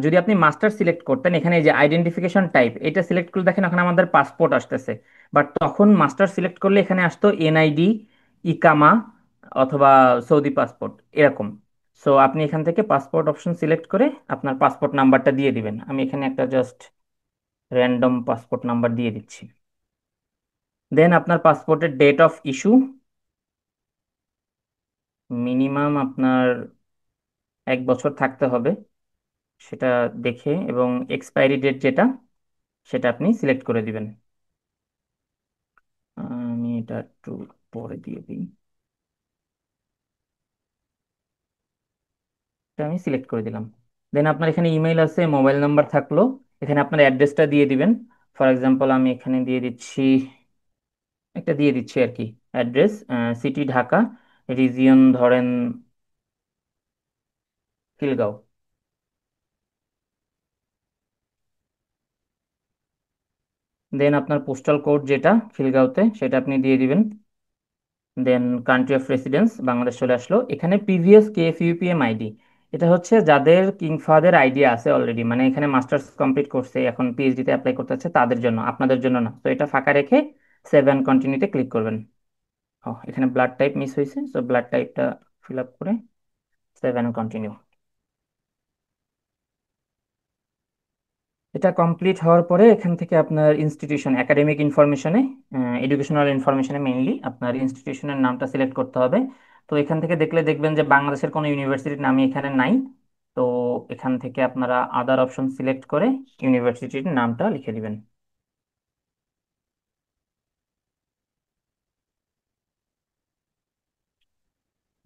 [SPEAKER 1] যদি আপনি মাস্টার সিলেক্ট করতেন, এখানে এই যে আইডেন্টিফিকেশন টাইপ এটা সিলেক্ট করলে দেখেন এখন আমাদের পাসপোর্ট আসতেছে। বাট তখন মাস্টার সিলেক্ট করলে এখানে আসতো এনআইডি, ইকামা অথবা সৌদি পাসপোর্ট এরকম। সো আপনি এখান থেকে পাসপোর্ট অপশন সিলেক্ট করে আপনার পাসপোর্ট নাম্বারটা দিয়ে দিবেন। আমি এখানে একটা জাস্ট র্যান্ডম পাসপোর্ট নাম্বার দিয়ে দিচ্ছি। দেন আপনার পাসপোর্টের ডেট অফ ইস্যু, মিনিমাম আপনার 1 বছর থাকতে হবে সেটা দেখে, এবং এক্সপায়ারি ডেট যেটা সেটা আপনি সিলেক্ট করে দিবেন। আমি এটা একটু পরে দিয়ে দিই। এটা আমি সিলেক্ট করে দিলাম। দেন আপনার এখানে ইমেল আছে, মোবাইল নাম্বার থাকলো, এখানে আপনার অ্যাড্রেসটা দিয়ে দিবেন। ফর এক্সাম্পল আমি এখানে দিয়ে দিচ্ছি, একটা দিয়ে দিচ্ছি আর কি অ্যাড্রেস, সিটি ঢাকা, রিজিয়ন ধরেন খিলগাঁও। দেন আপনার পোস্টাল কোড যেটা খিলগাঁওতে সেটা আপনি দিয়ে দিবেন। দেন কান্ট্রি অফ রেসিডেন্স বাংলাদেশ চলে আসলো। এখানে প্রিভিয়াস কেএফইউপিএম আইডি, এটা হচ্ছে যাদের কিং ফাহাদের আইডিয়া আছে অলরেডি, মানে এখানে মাস্টার্স কমপ্লিট করছে এখন পিএইচডিতে অ্যাপ্লাই করতে হচ্ছে তাদের জন্য, আপনাদের জন্য না। তো এটা ফাঁকা রেখে সেভেন কন্টিনিউতে ক্লিক করবেন। ও এখানে ব্লাড টাইপ মিস হয়েছে, তো ব্লাড টাইপটা ফিল আপ করে সেভেন কন্টিনিউ। এটা কমপ্লিট হওয়ার পরে এখান থেকে আপনার ইনস্টিটিউশন একাডেমিক ইনফরমেশনে, এডুকেশনাল ইনফরমেশনে মেইনলি আপনার ইনস্টিটিউশনের নামটা সিলেক্ট করতে হবে। তো এখান থেকে দেখলে দেখবেন যে বাংলাদেশের কোনো ইউনিভার্সিটির নামই এখানে নাই। তো এখান থেকে আপনারা আদার অপশন সিলেক্ট করে ইউনিভার্সিটির নামটা লিখে দিবেন।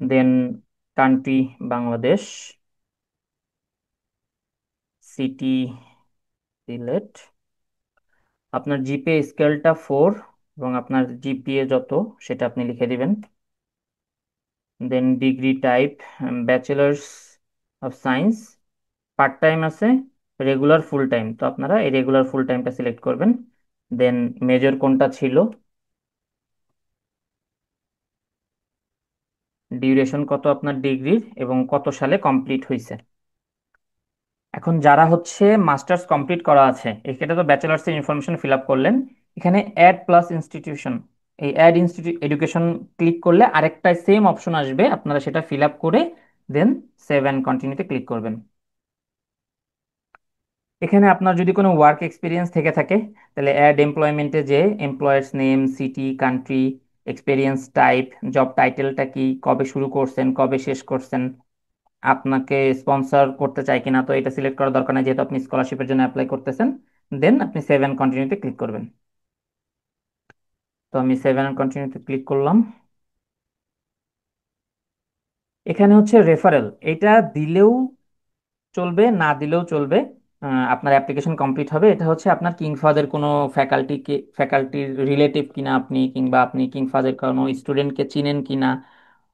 [SPEAKER 1] দেন কান্ট্রি বাংলাদেশ, সিটি সিলেট, আপনার জিপিএ স্কেলটা 4 এবং আপনার জিপিএ যত সেটা আপনি লিখে দিবেন। Then degree type bachelors of science, part time আছে, রেগুলার ফুল টাইম, তো আপনারা এই রেগুলার ফুল টাইমটা সিলেক্ট করবেন। দেন মেজর কোনটা ছিল, ডিউরেশন কত আপনার ডিগ্রির এবং কত সালে কমপ্লিট হয়েছে। এখন যারা হচ্ছে মাস্টার্স কমপ্লিট করা আছে, এক্ষেত্রে তো ব্যাচেলার্স এর ইনফরমেশন ফিল আপ করলেন, এখানে অ্যাড প্লাস ইনস্টিটিউশন, এই অ্যাড ইনস্টিটিউট এডুকেশন ক্লিক করলে আরেকটা সেম অপশন আসবে, আপনারা সেটা ফিল আপ করে দেন সেভ অ্যান্ড কন্টিনিউতে ক্লিক করবেন। এখানে আপনার যদি কোনো ওয়ার্ক এক্সপিরিয়েন্স থেকে থাকে তাহলে অ্যাড এমপ্লয়মেন্টে যে employers name, city, country, experience type, job টাইটেলটা কি, কবে শুরু করছেন, কবে শেষ করছেন, আপনাকে স্পন্সর করতে চাই কিনা, তো এটা সিলেক্ট করার দরকার নেই যেহেতু আপনি স্কলারশিপের জন্য অ্যাপ্লাই করতেছেন। দেন আপনি সেভ অ্যান্ড কন্টিনিউতে ক্লিক করবেন। তো আমি সেভ অ্যান্ড কন্টিনিউতে ক্লিক করলাম। এখানে হচ্ছে রেফারেল, এটা দিলেও চলবে, না দিলেও চলবে। আপনার অ্যাপ্লিকেশন কমপ্লিট হবে, এটা হচ্ছে আপনার কিং ফাদের কোনো ফ্যাকাল্টির রিলেটিভ কিনা আপনি, কিংবা আপনি কিং ফাদের কোনো স্টুডেন্টকে চিনেন কিনা,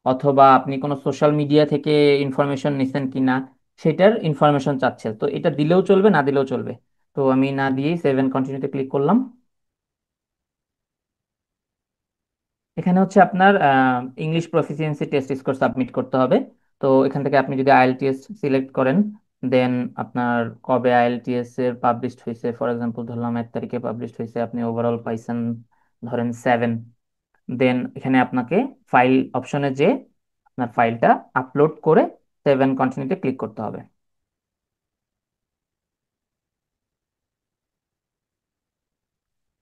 [SPEAKER 1] অথবা আপনি কোনো সোশ্যাল মিডিয়া থেকে ইনফরমেশন নিছেন কিনা, সেটার ইনফরমেশন চাচ্ছে। তো এটা দিলেও চলবে, না দিলেও চলবে। তো আমি না দিয়েই সেভ এন্ড কন্টিনিউতে ক্লিক করলাম। এখানে হচ্ছে আপনার English proficiency test score submit করতে হবে। তো এখান থেকে আপনি যদি আইএলটিএস সিলেক্ট করেন, দেন আপনার কবে আইএলটিএস এর পাবলিশড হয়েছে, ফর এক্সাম্পল ধরলাম 1 তারিখে পাবলিশড হয়েছে, আপনি ওভারঅল পাইছেন ধরেন 7। দেন এখানে আপনাকে ফাইল অপশনে যে আপনার ফাইলটা আপলোড করে সেভ এন্ড কন্টিনিউতে ক্লিক করতে হবে।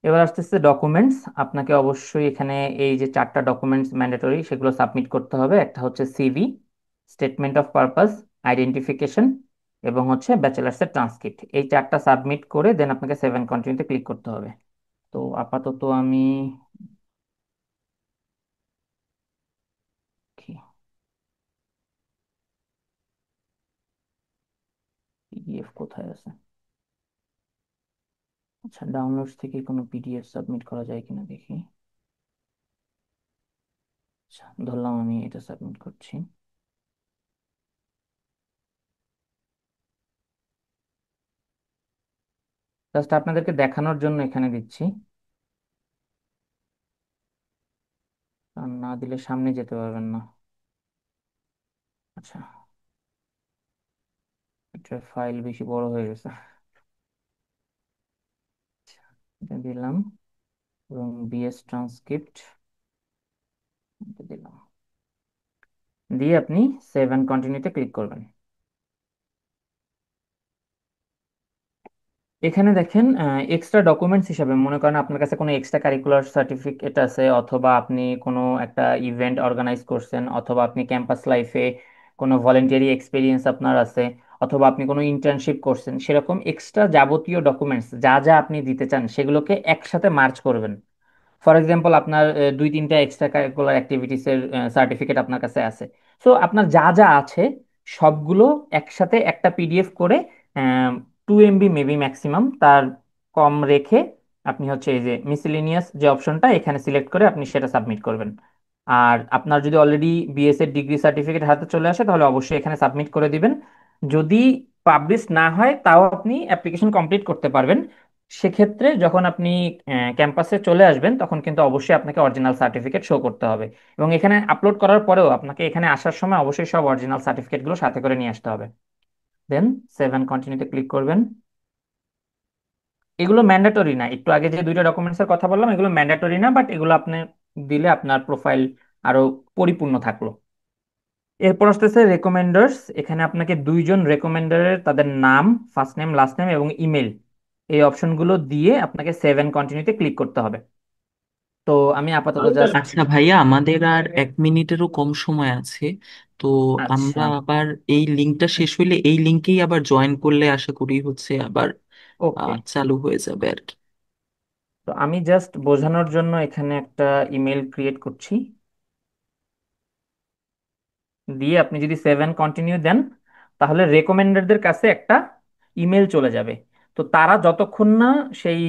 [SPEAKER 1] এবার আসতেছে ডকুমেন্টস, আপনাকে অবশ্যই এখানে এই যে 4টা ডকুমেন্টস ম্যান্ডেটরি সেগুলো সাবমিট করতে হবে। একটা হচ্ছে CV, statement of purpose, identification এবং হচ্ছে ব্যাচেলার্সের ট্রান্সক্রিপ্ট, এই 4টা সাবমিট করে দেন আপনাকে সেভেন কন্টিনিউতে ক্লিক করতে হবে। তো আপাতত আমি পিডিএফ কোথায় আছে, আচ্ছা ডাউনলোডস থেকে কোনো পিডিএফ সাবমিট করা যায় কিনা দেখি। আচ্ছা ধরলাম আমি এটা সাবমিট করছি। জাস্ট আপনাদেরকে দেখানোর জন্য এখানে দিচ্ছি, আর না দিলে সামনে যেতে পারবেন না। আচ্ছা, এটা ফাইল বেশি বড় হয়ে গেছে। এটা দিলাম এবং বিএস ট্রান্সক্রিপ্ট দিলাম, দিয়ে আপনি সেভ অ্যান্ড কন্টিনিউতে ক্লিক করবেন। এখানে দেখেন এক্সট্রা ডকুমেন্টস হিসাবে মনে করেন আপনার কাছে কোনো এক্সট্রা কারিকুলার সার্টিফিকেট আছে, অথবা আপনি কোনো একটা ইভেন্ট অর্গানাইজ করছেন, অথবা আপনি ক্যাম্পাস লাইফে কোনো ভলেন্টিয়ারি এক্সপিরিয়েন্স আপনার আছে, অথবা আপনি কোনো ইন্টার্নশিপ করছেন, সেরকম এক্সট্রা যাবতীয় ডকুমেন্টস যা যা আপনি দিতে চান সেগুলোকে একসাথে মার্চ করবেন। ফর এক্সাম্পল আপনার 2-3টা এক্সট্রা কারিকুলার অ্যাক্টিভিটিসের সার্টিফিকেট আপনার কাছে আছে, সো আপনার যা যা আছে সবগুলো একসাথে একটা পিডিএফ করে 2 MB মেবি ম্যাক্সিমাম, তার কম রেখে আপনি হচ্ছে এই যে মিসেলেনিয়াস যে অপশনটা এখানে সিলেক্ট করে আপনি সেটা সাবমিট করবেন। আর আপনার যদি অলরেডি বিএস এর ডিগ্রি সার্টিফিকেট হাতে চলে আসে তাহলে অবশ্যই এখানে সাবমিট করে দিবেন। যদি পাবলিশ না হয় তাও আপনি অ্যাপ্লিকেশন কমপ্লিট করতে পারবেন। সেক্ষেত্রে যখন আপনি ক্যাম্পাসে চলে আসবেন তখন কিন্তু অবশ্যই আপনাকে অরিজিনাল সার্টিফিকেট শো করতে হবে, এবং এখানে আপলোড করার পরেও আপনাকে এখানে আসার সময় অবশ্যই সব অরিজিনাল সার্টিফিকেটগুলো সাথে করে নিয়ে আসতে হবে। দেন সেভ অ্যান্ড কন্টিনিউতে ক্লিক করবেন। এগুলো ম্যান্ডেটরি না, একটু আগে যে 2টা ডকুমেন্টসের কথা বললাম এগুলো ম্যান্ডেটরি না, বাট এগুলো আপনি দিলে আপনার প্রোফাইল আরো পরিপূর্ণ থাকলো। এরপর আসতেছে রেকমেন্ডার্স, এখানে আপনাকে 2জন রেকমেন্ডারের তাদের নাম, ফার্স্ট নেম, লাস্ট নেম এবং ইমেল, এই অপশনগুলো দিয়ে আপনাকে সেভ অ্যান্ড কন্টিনিউতে ক্লিক করতে হবে। তো আমি আপাতত জাস্ট।
[SPEAKER 2] আচ্ছা ভাইয়া, আমাদের আর 1 মিনিটেরও কম সময় আছে। তো আমরা
[SPEAKER 1] আচ্ছা।
[SPEAKER 2] আবার এই লিঙ্কটা শেষ হইলে এই লিঙ্কেই আবার জয়েন করলে আশা করি হচ্ছে আবার
[SPEAKER 1] ওকে।
[SPEAKER 2] চালু হয়ে যাবে আর কি।
[SPEAKER 1] তো আমি জাস্ট বোঝানোর জন্য এখানে একটা ইমেল ক্রিয়েট করছি, দিয়ে আপনি যদি 7 কন্টিনিউ দেন, তাহলে রেকমেন্ডারদের কাছে একটা ইমেল চলে যাবে। তো তারা যতক্ষণ না সেই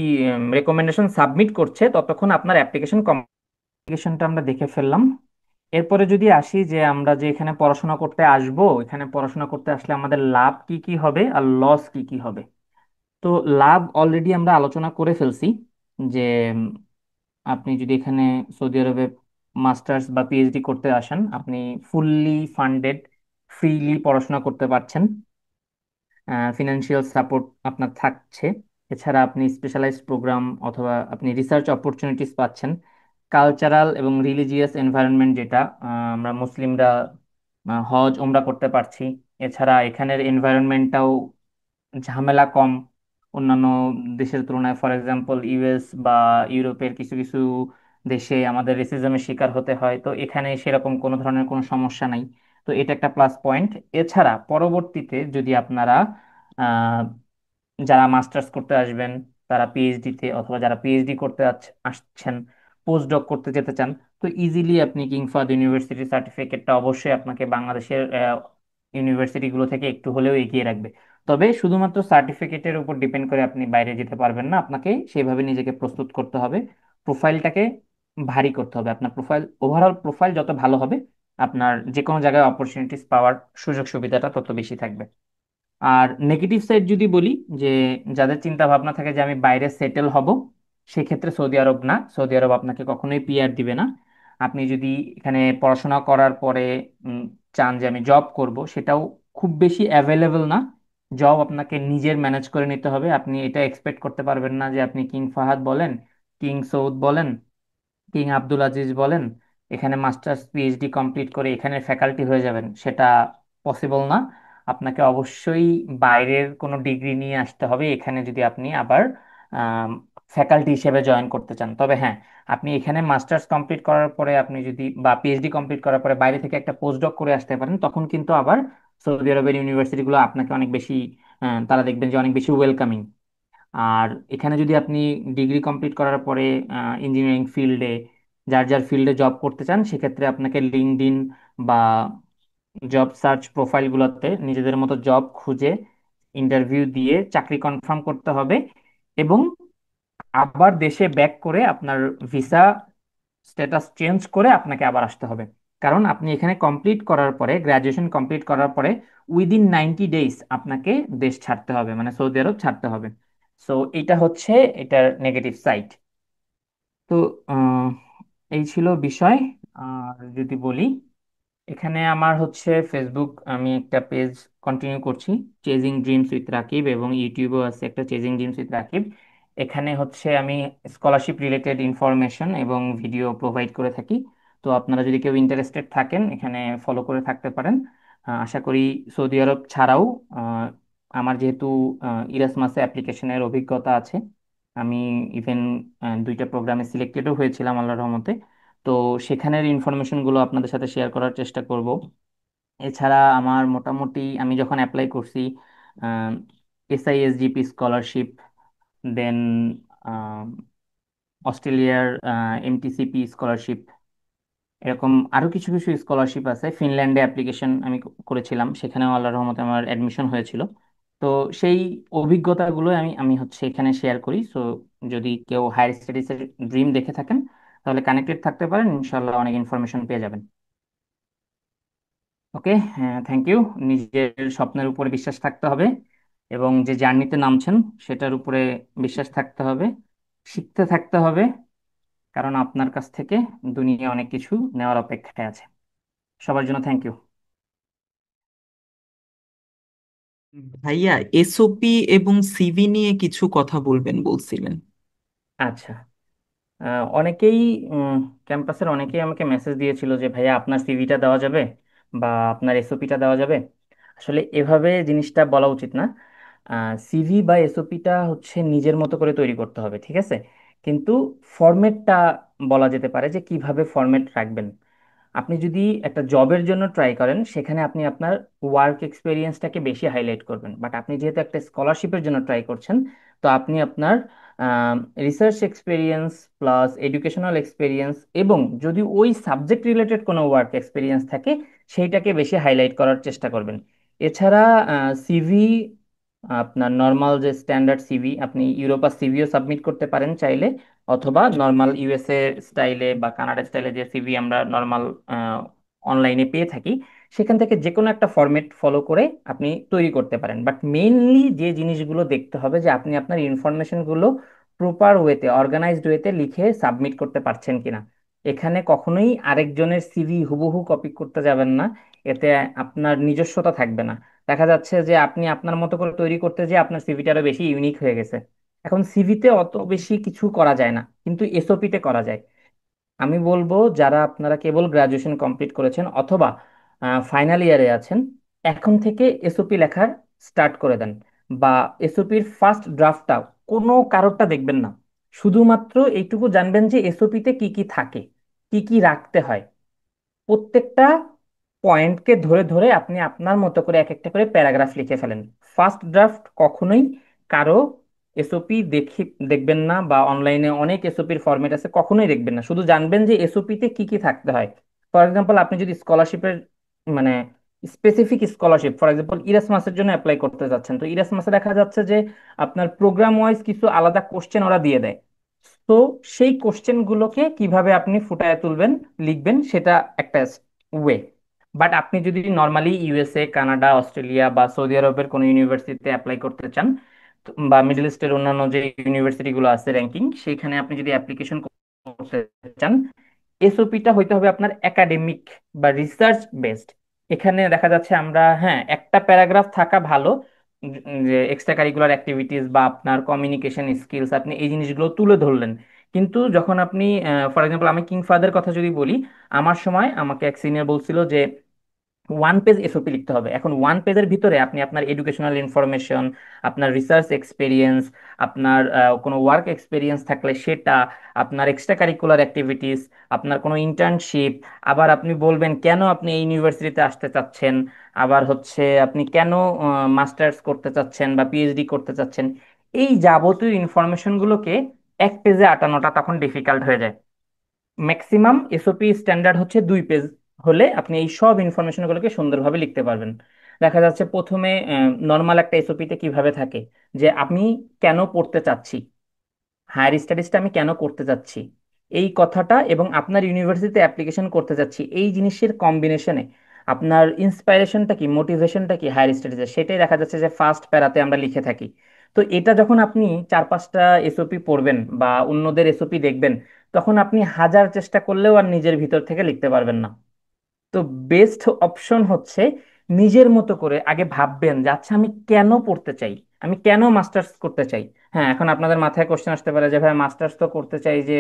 [SPEAKER 1] রেকমেন্ডেশন সাবমিট করছে, ততক্ষণ আপনার অ্যাপ্লিকেশনটা আমরা দেখে ফেললাম। এরপরে যদি আসি যে আমরা যে এখানে পড়াশোনা করতে আসবো, এখানে পড়াশোনা করতে আসলে আমাদের লাভ কি কি হবে আর লস কি কি হবে। তো লাভ অলরেডি আমরা আলোচনা করে ফেলছি, যে উম, আপনি যদি এখানে সৌদি আরবে মাস্টার্স বা পিএইচডি করতে আসেন, আপনি ফুললি ফান্ডেড, ফ্রিলি পড়াশোনা করতে পারছেন, ফিনান্সিয়াল সাপোর্ট আপনার থাকছে। এছাড়া আপনি স্পেশালাইজড প্রোগ্রাম অথবা আপনি রিসার্চ অপরচুনিটিস পাচ্ছেন। কালচারাল এবং রিলিজিয়াস এনভায়রনমেন্ট, যেটা আমরা মুসলিমরা হজ ওমরা করতে পারছি। এছাড়া এখানের এনভায়রনমেন্টটাও ঝামেলা কম অন্যান্য দেশের তুলনায়। ফর এক্সাম্পল ইউএস বা ইউরোপের কিছু কিছু দেশে আমাদের রেসিজমের শিকার হতে হয়, তো এখানে সেরকম কোনো ধরনের কোনো সমস্যা নাই। তো এটা একটা প্লাস পয়েন্ট। এছাড়া পরবর্তীতে যদি আপনারা আহ, যারা মাস্টার্স করতে আসবেন, তারা পিএইচডিতে, অথবা যারা পিএইচডি করতে আসছেন, পোস্ট ডক করতে যেতে চান, তো ইজিলি আপনি কিং ফাহাদ ইউনিভার্সিটি সার্টিফিকেটটা অবশ্যই আপনাকে বাংলাদেশের ইউনিভার্সিটিগুলো থেকে একটু হলেও এগিয়ে রাখবে। তবে শুধুমাত্র সার্টিফিকেটের উপর ডিপেন্ড করে আপনি বাইরে যেতে পারবেন না, আপনাকে সেভাবে নিজেকে প্রস্তুত করতে হবে, প্রোফাইলটাকে ভারী করতে হবে। আপনার প্রোফাইল, ওভারঅল প্রোফাইল যত ভালো হবে, আপনার যে কোনো জায়গায় অপরচুনিটিস পাওয়ার সুযোগ সুবিধাটা তত বেশি থাকবে। আর নেগেটিভ সাইড যদি বলি, যে যাদের চিন্তা ভাবনা থাকে যে আমি বাইরে সেটেল হব, সেক্ষেত্রে সৌদি আরব না, সৌদি আরব আপনাকে কখনোই পিআর দিবে না। আপনি যদি এখানে পড়াশোনা করার পরে উম, চান যে আমি জব করব, সেটাও খুব বেশি অ্যাভেলেবল না। জব আপনাকে নিজের ম্যানেজ করে নিতে হবে। আপনি এটা এক্সপেক্ট করতে পারবেন না যে আপনি কিং ফাহাদ বলেন, কিং সৌদ বলেন, কিং আব্দুল আজিজ বলেন, এখানে মাস্টার্স পিএইচডি কমপ্লিট করে এখানে ফ্যাকাল্টি হয়ে যাবেন, সেটা পসিবল না। আপনাকে অবশ্যই বাইরের কোনো ডিগ্রি নিয়ে আসতে হবে এখানে, যদি আপনি আবার ফ্যাকাল্টি হিসেবে জয়েন করতে চান। তবে হ্যাঁ, আপনি এখানে মাস্টার্স কমপ্লিট করার পরে আপনি যদি, বা পিএইচডি কমপ্লিট করার পরে বাইরে থেকে একটা পোস্ট ডক করে আসতে পারেন, তখন কিন্তু আবার সৌদি আরবের ইউনিভার্সিটিগুলো আপনাকে অনেক বেশি, তারা দেখবেন যে অনেক বেশি ওয়েলকামিং। আর এখানে যদি আপনি ডিগ্রি কমপ্লিট করার পরে ইঞ্জিনিয়ারিং ফিল্ডে, যার যার ফিল্ডে জব করতে চান, সেক্ষেত্রে আপনাকে লিঙ্কডইন বা জব সার্চ প্রোফাইলগুলোতে নিজেদের মতো জব খুঁজে ইন্টারভিউ দিয়ে চাকরি কনফার্ম করতে হবে, এবং আবার দেশে ব্যাক করে আপনার ভিসা স্ট্যাটাস চেঞ্জ করে আপনাকে আবার আসতে হবে। কারণ আপনি এখানে কমপ্লিট করার পরে, গ্রাজুয়েশন কমপ্লিট করার পরে উইদিন 90 ডেজ আপনাকে দেশ ছাড়তে হবে, মানে সৌদি আরব ছাড়তে হবে। সো এটা হচ্ছে এটার নেগেটিভ সাইড। তো আহ, এই ছিল বিষয়। আর যদি বলি, এখানে আমার হচ্ছে ফেসবুক, আমি একটা পেজ কন্টিনিউ করছি, চেজিং ড্রিমস উইথ রাকিব, এবং ইউটিউবেও আছে একটা চেজিং ড্রিমস উইথ রাকিব। এখানে হচ্ছে আমি স্কলারশিপ রিলেটেড ইনফরমেশন এবং ভিডিও প্রোভাইড করে থাকি। তো আপনারা যদি কেউ ইন্টারেস্টেড থাকেন, এখানে ফলো করে থাকতে পারেন। আশা করি সৌদি আরব ছাড়াও, আহ, আমার যেহেতু ইরাসমাসে অ্যাপ্লিকেশনের অভিজ্ঞতা আছে, আমি ইভেন 2টা প্রোগ্রামে সিলেক্টেডও হয়েছিলাম আল্লাহর রহমতে। তো সেখানের ইনফরমেশনগুলো আপনাদের সাথে শেয়ার করার চেষ্টা করব। এছাড়া আমার মোটামুটি, আমি যখন অ্যাপ্লাই করছি এসআইএসজিপি স্কলারশিপ, দেন অস্ট্রেলিয়ার এমটিসিপি স্কলারশিপ, এরকম আরো কিছু কিছু স্কলারশিপ আছে। ফিনল্যান্ডে অ্যাপ্লিকেশন আমি করেছিলাম, সেখানেও আল্লাহর রহমতে আমার অ্যাডমিশন হয়েছিল। তো সেই অভিজ্ঞতাগুলো আমি আমি হচ্ছে এখানে শেয়ার করি। সো যদি কেউ হায়ার স্টাডিজের ড্রিম দেখে থাকেন, তাহলে কানেক্টেড থাকতে পারেন, ইনশাল্লাহ অনেক ইনফরমেশন পেয়ে যাবেন। ওকে, হ্যাঁ, থ্যাংক ইউ। নিজের স্বপ্নের উপরে বিশ্বাস থাকতে হবে, এবং যে জার্নিতে নামছেন সেটার উপরে বিশ্বাস থাকতে হবে, শিখতে থাকতে হবে, কারণ আপনার কাছ থেকে দুনিয়া অনেক কিছু নেওয়ার অপেক্ষায় আছে। সবার জন্য থ্যাংক ইউ।
[SPEAKER 2] ভাইয়া, এসওপি এবং সিভি নিয়ে কিছু কথা বলবেন বলছিলেন।
[SPEAKER 1] আচ্ছা। অনেকেই, ক্যাম্পাসের অনেকেই আমাকে মেসেজ দিয়েছিল যে ভাইয়া আপনার সিভিটা দেওয়া যাবে, বা আপনার এসওপিটা দেওয়া যাবে। আসলে এভাবে জিনিসটা বলা উচিত না। সিভি বা এসওপিটা হচ্ছে নিজের মতো করে তৈরি করতে হবে, ঠিক আছে, কিন্তু ফরম্যাটটা বলা যেতে পারে যে কিভাবে ফরম্যাট রাখবেন। আপনি যদি একটা জবের জন্য ট্রাই করেন, সেখানে আপনি আপনার ওয়ার্ক এক্সপিরিয়েন্সটাকে বেশি হাইলাইট করবেন। বাট আপনি যেহেতু একটা স্কলারশিপের জন্য ট্রাই করছেন, তো আপনি আপনার research experience plus educational experience, এবং যদি ওই সাবজেক্ট রিলেটেড কোনো ওয়ার্ক এক্সপিরিয়েন্স থাকে, সেইটাকে বেশি হাইলাইট করার চেষ্টা করবেন। এছাড়া সিভি, আপনার নর্মাল যে স্ট্যান্ডার্ড সিভি, আপনি ইউরোপা সিভিও সাবমিট করতে পারেন চাইলে, অথবা নর্মাল ইউএসএ স্টাইলে বা কানাডা স্টাইলে যে সিভি আমরা নর্মাল অনলাইনে পেয়ে থাকি, সেখান থেকে যে কোনো একটা ফরম্যাট ফলো করে আপনি তৈরি করতে পারেন। বাট মেইনলি যে জিনিসগুলো দেখতে হবে যে আপনি আপনার ইনফরমেশনগুলো প্রপার ওয়েতে, অর্গানাইজড ওয়েতে লিখে সাবমিট করতে পারছেন কিনা। এখানে কখনোই আরেকজনের সিভি হুবহু কপি করতে যাবেন না, এতে আপনার নিজস্বতা থাকবে না। দেখা যাচ্ছে যে আপনি আপনার মতো করে তৈরি করতে যে আপনার সিভিটা আরো বেশি ইউনিক হয়ে গেছে। এখন সিভিতে অত বেশি কিছু করা যায় না, কিন্তু এসওপিতে করা যায়। আমি বলবো যারা আপনারা কেবল গ্রাজুয়েশন কমপ্লিট করেছেন অথবা ফাইনাল ইয়ারে আছেন, এখন থেকে এসওপি লেখার স্টার্ট করে দেন। বা এসওপির ফার্স্ট ড্রাফটটা কোনো কারোরটা দেখবেন না, শুধুমাত্র এইটুকু জানবেন যে এসওপিতে কি কি থাকে, কি কি রাখতে হয়। প্রত্যেকটা পয়েন্টকে ধরে ধরে আপনি আপনার মতো করে এক একটা করে প্যারাগ্রাফ লিখে ফেলেন। ফার্স্ট ড্রাফট কখনোই কারো এসওপি দেখবেন না, বা অনলাইনে অনেক এসওপির ফরম্যাট আছে, কখনোই দেখবেন না। শুধু জানবেন যে এসওপিতে কি কি থাকতে হয়। ফর এক্সাম্পল, আপনি যদি স্কলারশিপের মানে স্পেসিফিক স্কলারশিপ, ফর এক্সাম্পল ইরাসমাসের জন্য অ্যাপ্লাই করতে যাচ্ছেন, তো ইরাসমাসে দেখা যাচ্ছে যে আপনার প্রোগ্রাম ওয়াইজ কিছু আলাদা কোশ্চেন ওরা দিয়ে দেয়। তো সেই কোশ্চেন গুলোকে কিভাবে আপনি ফুটায় তুলবেন, লিখবেন, সেটা একটা ওয়ে। বাট আপনি যদি নর্মালি ইউএসএ, কানাডা, অস্ট্রেলিয়া বা সৌদি আরবের কোনো ইউনিভার্সিটিতে অ্যাপ্লাই করতে চান, বা মিডল ইস্টের অন্যান্য যে ইউনিভার্সিটি গুলো আছে র্যাঙ্কিং, সেইখানে আপনি যদি অ্যাপ্লিকেশন করতে চান, এসওপিটা হইতে হবে আপনার একাডেমিক বা রিসার্চ বেসড। এখানে দেখা যাচ্ছে আমরা, হ্যাঁ, একটা প্যারাগ্রাফ থাকা ভালো, যে এক্সট্রা কারিকুলার অ্যাক্টিভিটিস বা আপনার কমিউনিকেশন স্কিলস, আপনি এই জিনিসগুলো তুলে ধরলেন। কিন্তু যখন আপনি, ফর এক্সাম্পল আমি কিং ফাদার কথা যদি বলি, আমার সময় আমাকে এক সিনিয়র বলছিল যে ওয়ান পেজ এসওপি লিখতে হবে। এখন ওয়ান পেজের ভিতরে আপনি আপনার এডুকেশনাল ইনফরমেশন, আপনার রিসার্চ এক্সপিরিয়েন্স, আপনার কোনো ওয়ার্ক এক্সপিরিয়েন্স থাকলে সেটা, আপনার এক্সট্রা কারিকুলার অ্যাক্টিভিটিস, আপনার কোনো ইন্টার্নশিপ, আবার আপনি বলবেন কেন আপনি এই ইউনিভার্সিটিতে আসতে চাচ্ছেন, আবার হচ্ছে আপনি কেন মাস্টার্স করতে চাচ্ছেন বা পিএইচডি করতে চাচ্ছেন। এই যাবতীয় ইনফরমেশনগুলোকে এক পেজে আটানোটা তখন ডিফিকাল্ট হয়ে যায়। ম্যাক্সিমাম এসওপি স্ট্যান্ডার্ড হচ্ছে 2 পেজ হলে আপনি এই সব ইনফরমেশনগুলোকে সুন্দরভাবে লিখতে পারবেন। দেখা যাচ্ছে প্রথমে নর্মাল একটা এসওপিতে কিভাবে থাকে, যে আমি কেন পড়তে চাচ্ছি, হায়ার স্টাডিজটা আমি কেন করতে যাচ্ছি, এই কথাটা, এবং আপনার ইউনিভার্সিটিতে অ্যাপ্লিকেশন করতে যাচ্ছি, এই জিনিসের কম্বিনেশনে আপনার ইন্সপাইরেশনটা কি, মোটিভেশনটা কি হায়ার স্টাডিজে, সেটাই দেখা যাচ্ছে যে ফার্স্ট প্যারাতে আমরা লিখে থাকি। তো এটা যখন আপনি 4-5টা এসওপি পড়বেন বা অন্যদের এসওপি দেখবেন, তখন আপনি হাজার চেষ্টা করলেও আর নিজের ভিতর থেকে লিখতে পারবেন না। তো বেস্ট অপশন হচ্ছে নিজের মতো করে আগে ভাববেন যে আচ্ছা আমি কেন পড়তে চাই, আমি কেন মাস্টার্স করতে চাই। হ্যাঁ, এখন আপনাদের মাথায় কোশ্চেন আসতে পারে যে ভাই মাস্টার্স তো করতে চাই যে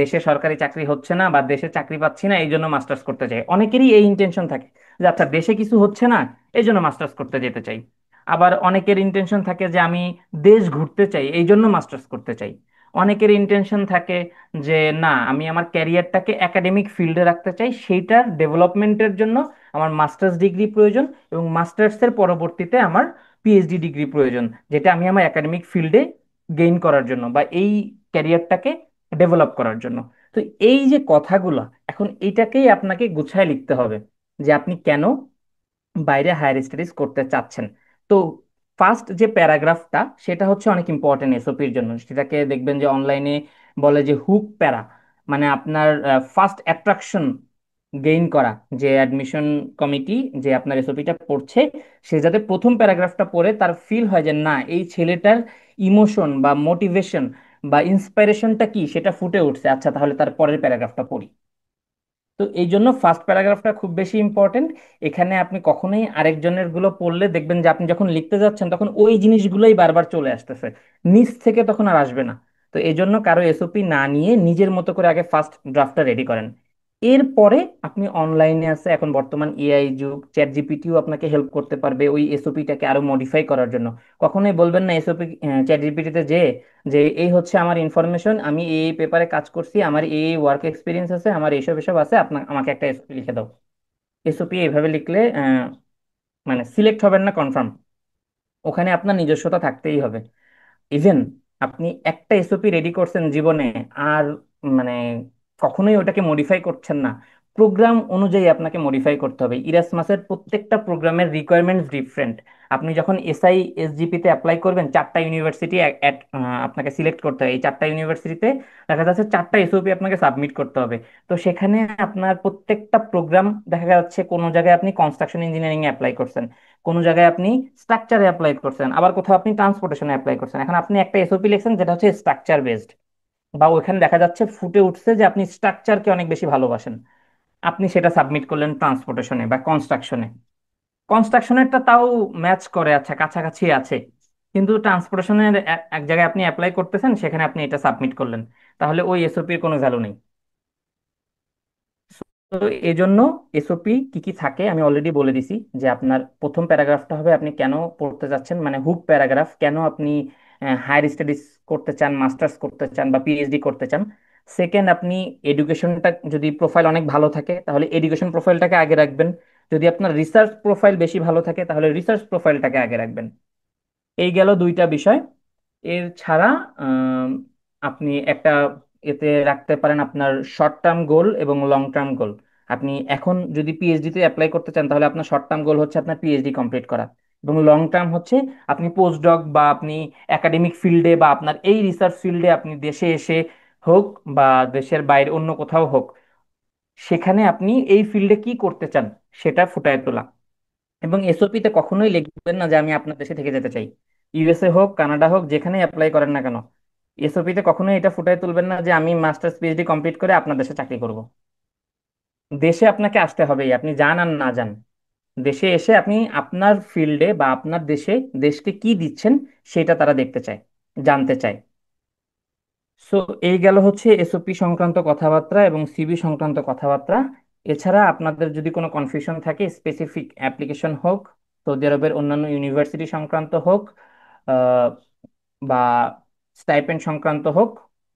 [SPEAKER 1] দেশে সরকারি চাকরি হচ্ছে না বা দেশে চাকরি পাচ্ছি না, এই জন্য মাস্টার্স করতে চাই। অনেকেরই এই ইন্টেনশন থাকে যে আচ্ছা দেশে কিছু হচ্ছে না, এই জন্য মাস্টার্স করতে যেতে চাই। আবার অনেকের ইন্টেনশন থাকে যে আমি দেশ ঘুরতে চাই, এই জন্য মাস্টার্স করতে চাই। অনেকের ইন্টেনশন থাকে যে না, আমি আমার ক্যারিয়ারটাকে একাডেমিক ফিল্ডে রাখতে চাই, সেইটার ডেভেলপমেন্টের জন্য আমার মাস্টার্স ডিগ্রি প্রয়োজন, এবং মাস্টার্সের পরবর্তীতে আমার পিএইচডি ডিগ্রি প্রয়োজন, যেটা আমি আমার একাডেমিক ফিল্ডে গেইন করার জন্য বা এই ক্যারিয়ারটাকে ডেভেলপ করার জন্য। তো এই যে কথাগুলো, এখন এইটাকেই আপনাকে গুছায় লিখতে হবে যে আপনি কেন বাইরে হায়ার স্টাডিজ করতে চাচ্ছেন। তো ফার্স্ট যে প্যারাগ্রাফটা, সেটা হচ্ছে অনেক ইম্পর্টেন্ট এসওপির জন্য। সেটাকে দেখবেন যে অনলাইনে বলে যে হুক প্যারা, মানে আপনার ফার্স্ট অ্যাট্রাকশন গেইন করা, যে অ্যাডমিশন কমিটি যে আপনার এসওপিটা পড়ছে, সে যাতে প্রথম প্যারাগ্রাফটা পড়ে তার ফিল হয় যে না, এই ছেলেটার ইমোশন বা মোটিভেশন বা ইন্সপাইরেশনটা কি সেটা ফুটে উঠছে, আচ্ছা তাহলে তার পরের প্যারাগ্রাফটা পড়ি। তো এই জন্য ফার্স্ট প্যারাগ্রাফটা খুব বেশি ইম্পর্টেন্ট। এখানে আপনি কখনোই আরেকজনের গুলো পড়লে দেখবেন যে আপনি যখন লিখতে যাচ্ছেন তখন ওই জিনিসগুলোই বারবার চলে আসতেছে, নিচ থেকে তখন আর আসবে না। তো এই জন্য কারো এসওপি না নিয়ে নিজের মতো করে আগে ফার্স্ট ড্রাফটটা রেডি করেন। এরপরে আপনি অনলাইনে আছে, এখন বর্তমান এআই যুগ, চ্যাট জিপিটিও আপনাকে হেল্প করতে পারবে ওই এসওপিটাকে আরো মডিফাই করার জন্য। কখনোই বলবেন না এসওপি চ্যাট জিপিটিতে যে যে এই হচ্ছে আমার ইনফরমেশন, আমি এই পেপারে কাজ করছি, আমার এই ওয়ার্ক এক্সপিরিয়েন্স আছে, আমার এইসব এসব আছে, আমাকে একটা এসওপি লিখে দাও। এসওপি এইভাবে লিখলে মানে সিলেক্ট হবেন না কনফার্ম। ওখানে আপনার নিজস্বতা থাকতেই হবে। ইভেন আপনি একটা এসওপি রেডি করছেন জীবনে, আর মানে কখনোই ওটাকে মডিফাই করছেন না, প্রোগ্রাম অনুযায়ী আপনাকে মডিফাই করতে হবে। ইরাসমাসের প্রত্যেকটা প্রোগ্রামের রিকোয়ারমেন্টস ডিফারেন্ট। আপনি যখন এসআই এসজিপি তে অ্যাপ্লাই করবেন, চারটা ইউনিভার্সিটি আপনাকে সিলেক্ট করতে হবে। এই চারটা ইউনিভার্সিটিতে দেখা যাচ্ছে চারটা এসওপি আপনাকে সাবমিট করতে হবে। তো সেখানে আপনার প্রত্যেকটা প্রোগ্রাম দেখা যাচ্ছে কোনো জায়গায় আপনি কনস্ট্রাকশন ইঞ্জিনিয়ারিং এ অ্যাপ্লাই করছেন, কোনো জায়গায় আপনি স্ট্রাকচারে অ্যাপ্লাই করছেন, আবার কোথাও আপনি ট্রান্সপোর্টেশনে অ্যাপ্লাই করছেন। এখন আপনি একটা এসওপি লিখছেন যেটা হচ্ছে স্ট্রাকচার বেসড, বা ওইখানে দেখা যাচ্ছে ফুটে উঠছে যে আপনি স্ট্রাকচারকে অনেক বেশি ভালোবাসেন, আপনি সেটা সাবমিট করলেন ট্রান্সপোর্টেশনে বা কনস্ট্রাকশনে। কনস্ট্রাকশনেরটা তাও ম্যাচ করে, আচ্ছা কাছাকাছি আছে, কিন্তু ট্রান্সপোর্টেশনের এক জায়গায় আপনি অ্যাপ্লাই করতেছেন, সেখানে আপনি এটা সাবমিট করলেন, তাহলে ওই এসওপির কোনো ভ্যালু নেই। তো এই জন্য এসওপি কি কি থাকে আমি অলরেডি বলে দিছি। যে আপনার প্রথম প্যারাগ্রাফটা হবে আপনি কেন পড়তে যাচ্ছেন, মানে হুক প্যারাগ্রাফ, কেন আপনি হায়ার স্টাডিজ করতে চান, মাস্টার্স করতে চান বা পিএইচডি করতে চান। সেকেন্ড, আপনি এডুকেশনটা যদি প্রোফাইল অনেক ভালো থাকে তাহলে এডুকেশন প্রোফাইলটাকে আগে রাখবেন। যদি আপনার রিসার্চ প্রোফাইল বেশি ভালো থাকে তাহলে রিসার্চ প্রোফাইলটাকে আগে রাখবেন। এই গেল দুইটা বিষয়। এর ছাড়া আম, আপনি একটা এতে রাখতে পারেন আপনার শর্ট টার্ম গোল এবং লং টার্ম গোল। আপনি এখন যদি পিএইচডি তে অ্যাপ্লাই করতে চান তাহলে আপনার শর্ট টার্ম গোল হচ্ছে আপনার পিএইচডি কমপ্লিট করা, এবং লং টার্ম হচ্ছে আপনি পোস্ট ডক বা আপনি একাডেমিক ফিল্ডে বা আপনার এই রিসার্চ ফিল্ডে আপনি দেশে এসে হোক বা দেশের বাইরে অন্য কোথাও হোক, সেখানে আপনি এই ফিল্ডে কি করতে চান সেটা ফুটায় তোলা। এবং এসওপি তে কখনোই লিখবেন না যে আমি আপনার দেশে থেকে যেতে চাই। ইউএসএ হোক, কানাডা হোক, যেখানে অ্যাপ্লাই করেন না কেন, এসওপি তে কখনোই এটা ফুটায় তুলবেন না যে আমি মাস্টার্স পিএইচডি কমপ্লিট করে আপনার দেশে চাকরি করব। দেশে আপনাকে আসতে হবেই, আপনি যান আর না যান। দেশে এসে আপনি আপনার ফিল্ডে বা আপনার দেশে দেশকে কি দিচ্ছেন সেটা তারা দেখতে চায়, জানতে চায়। সো এই গেল হচ্ছে এসওপি সংক্রান্ত কথাবার্তা এবং সিভি সংক্রান্ত কথাবার্তা। এছাড়া আপনাদের যদি কোনো কনফিউশন থাকে, স্পেসিফিক অ্যাপ্লিকেশন হোক, সৌদি আরবের অন্যান্য ইউনিভার্সিটি সংক্রান্ত হোক, আহ, বা স্টাইপেন্ড সংক্রান্ত হোক,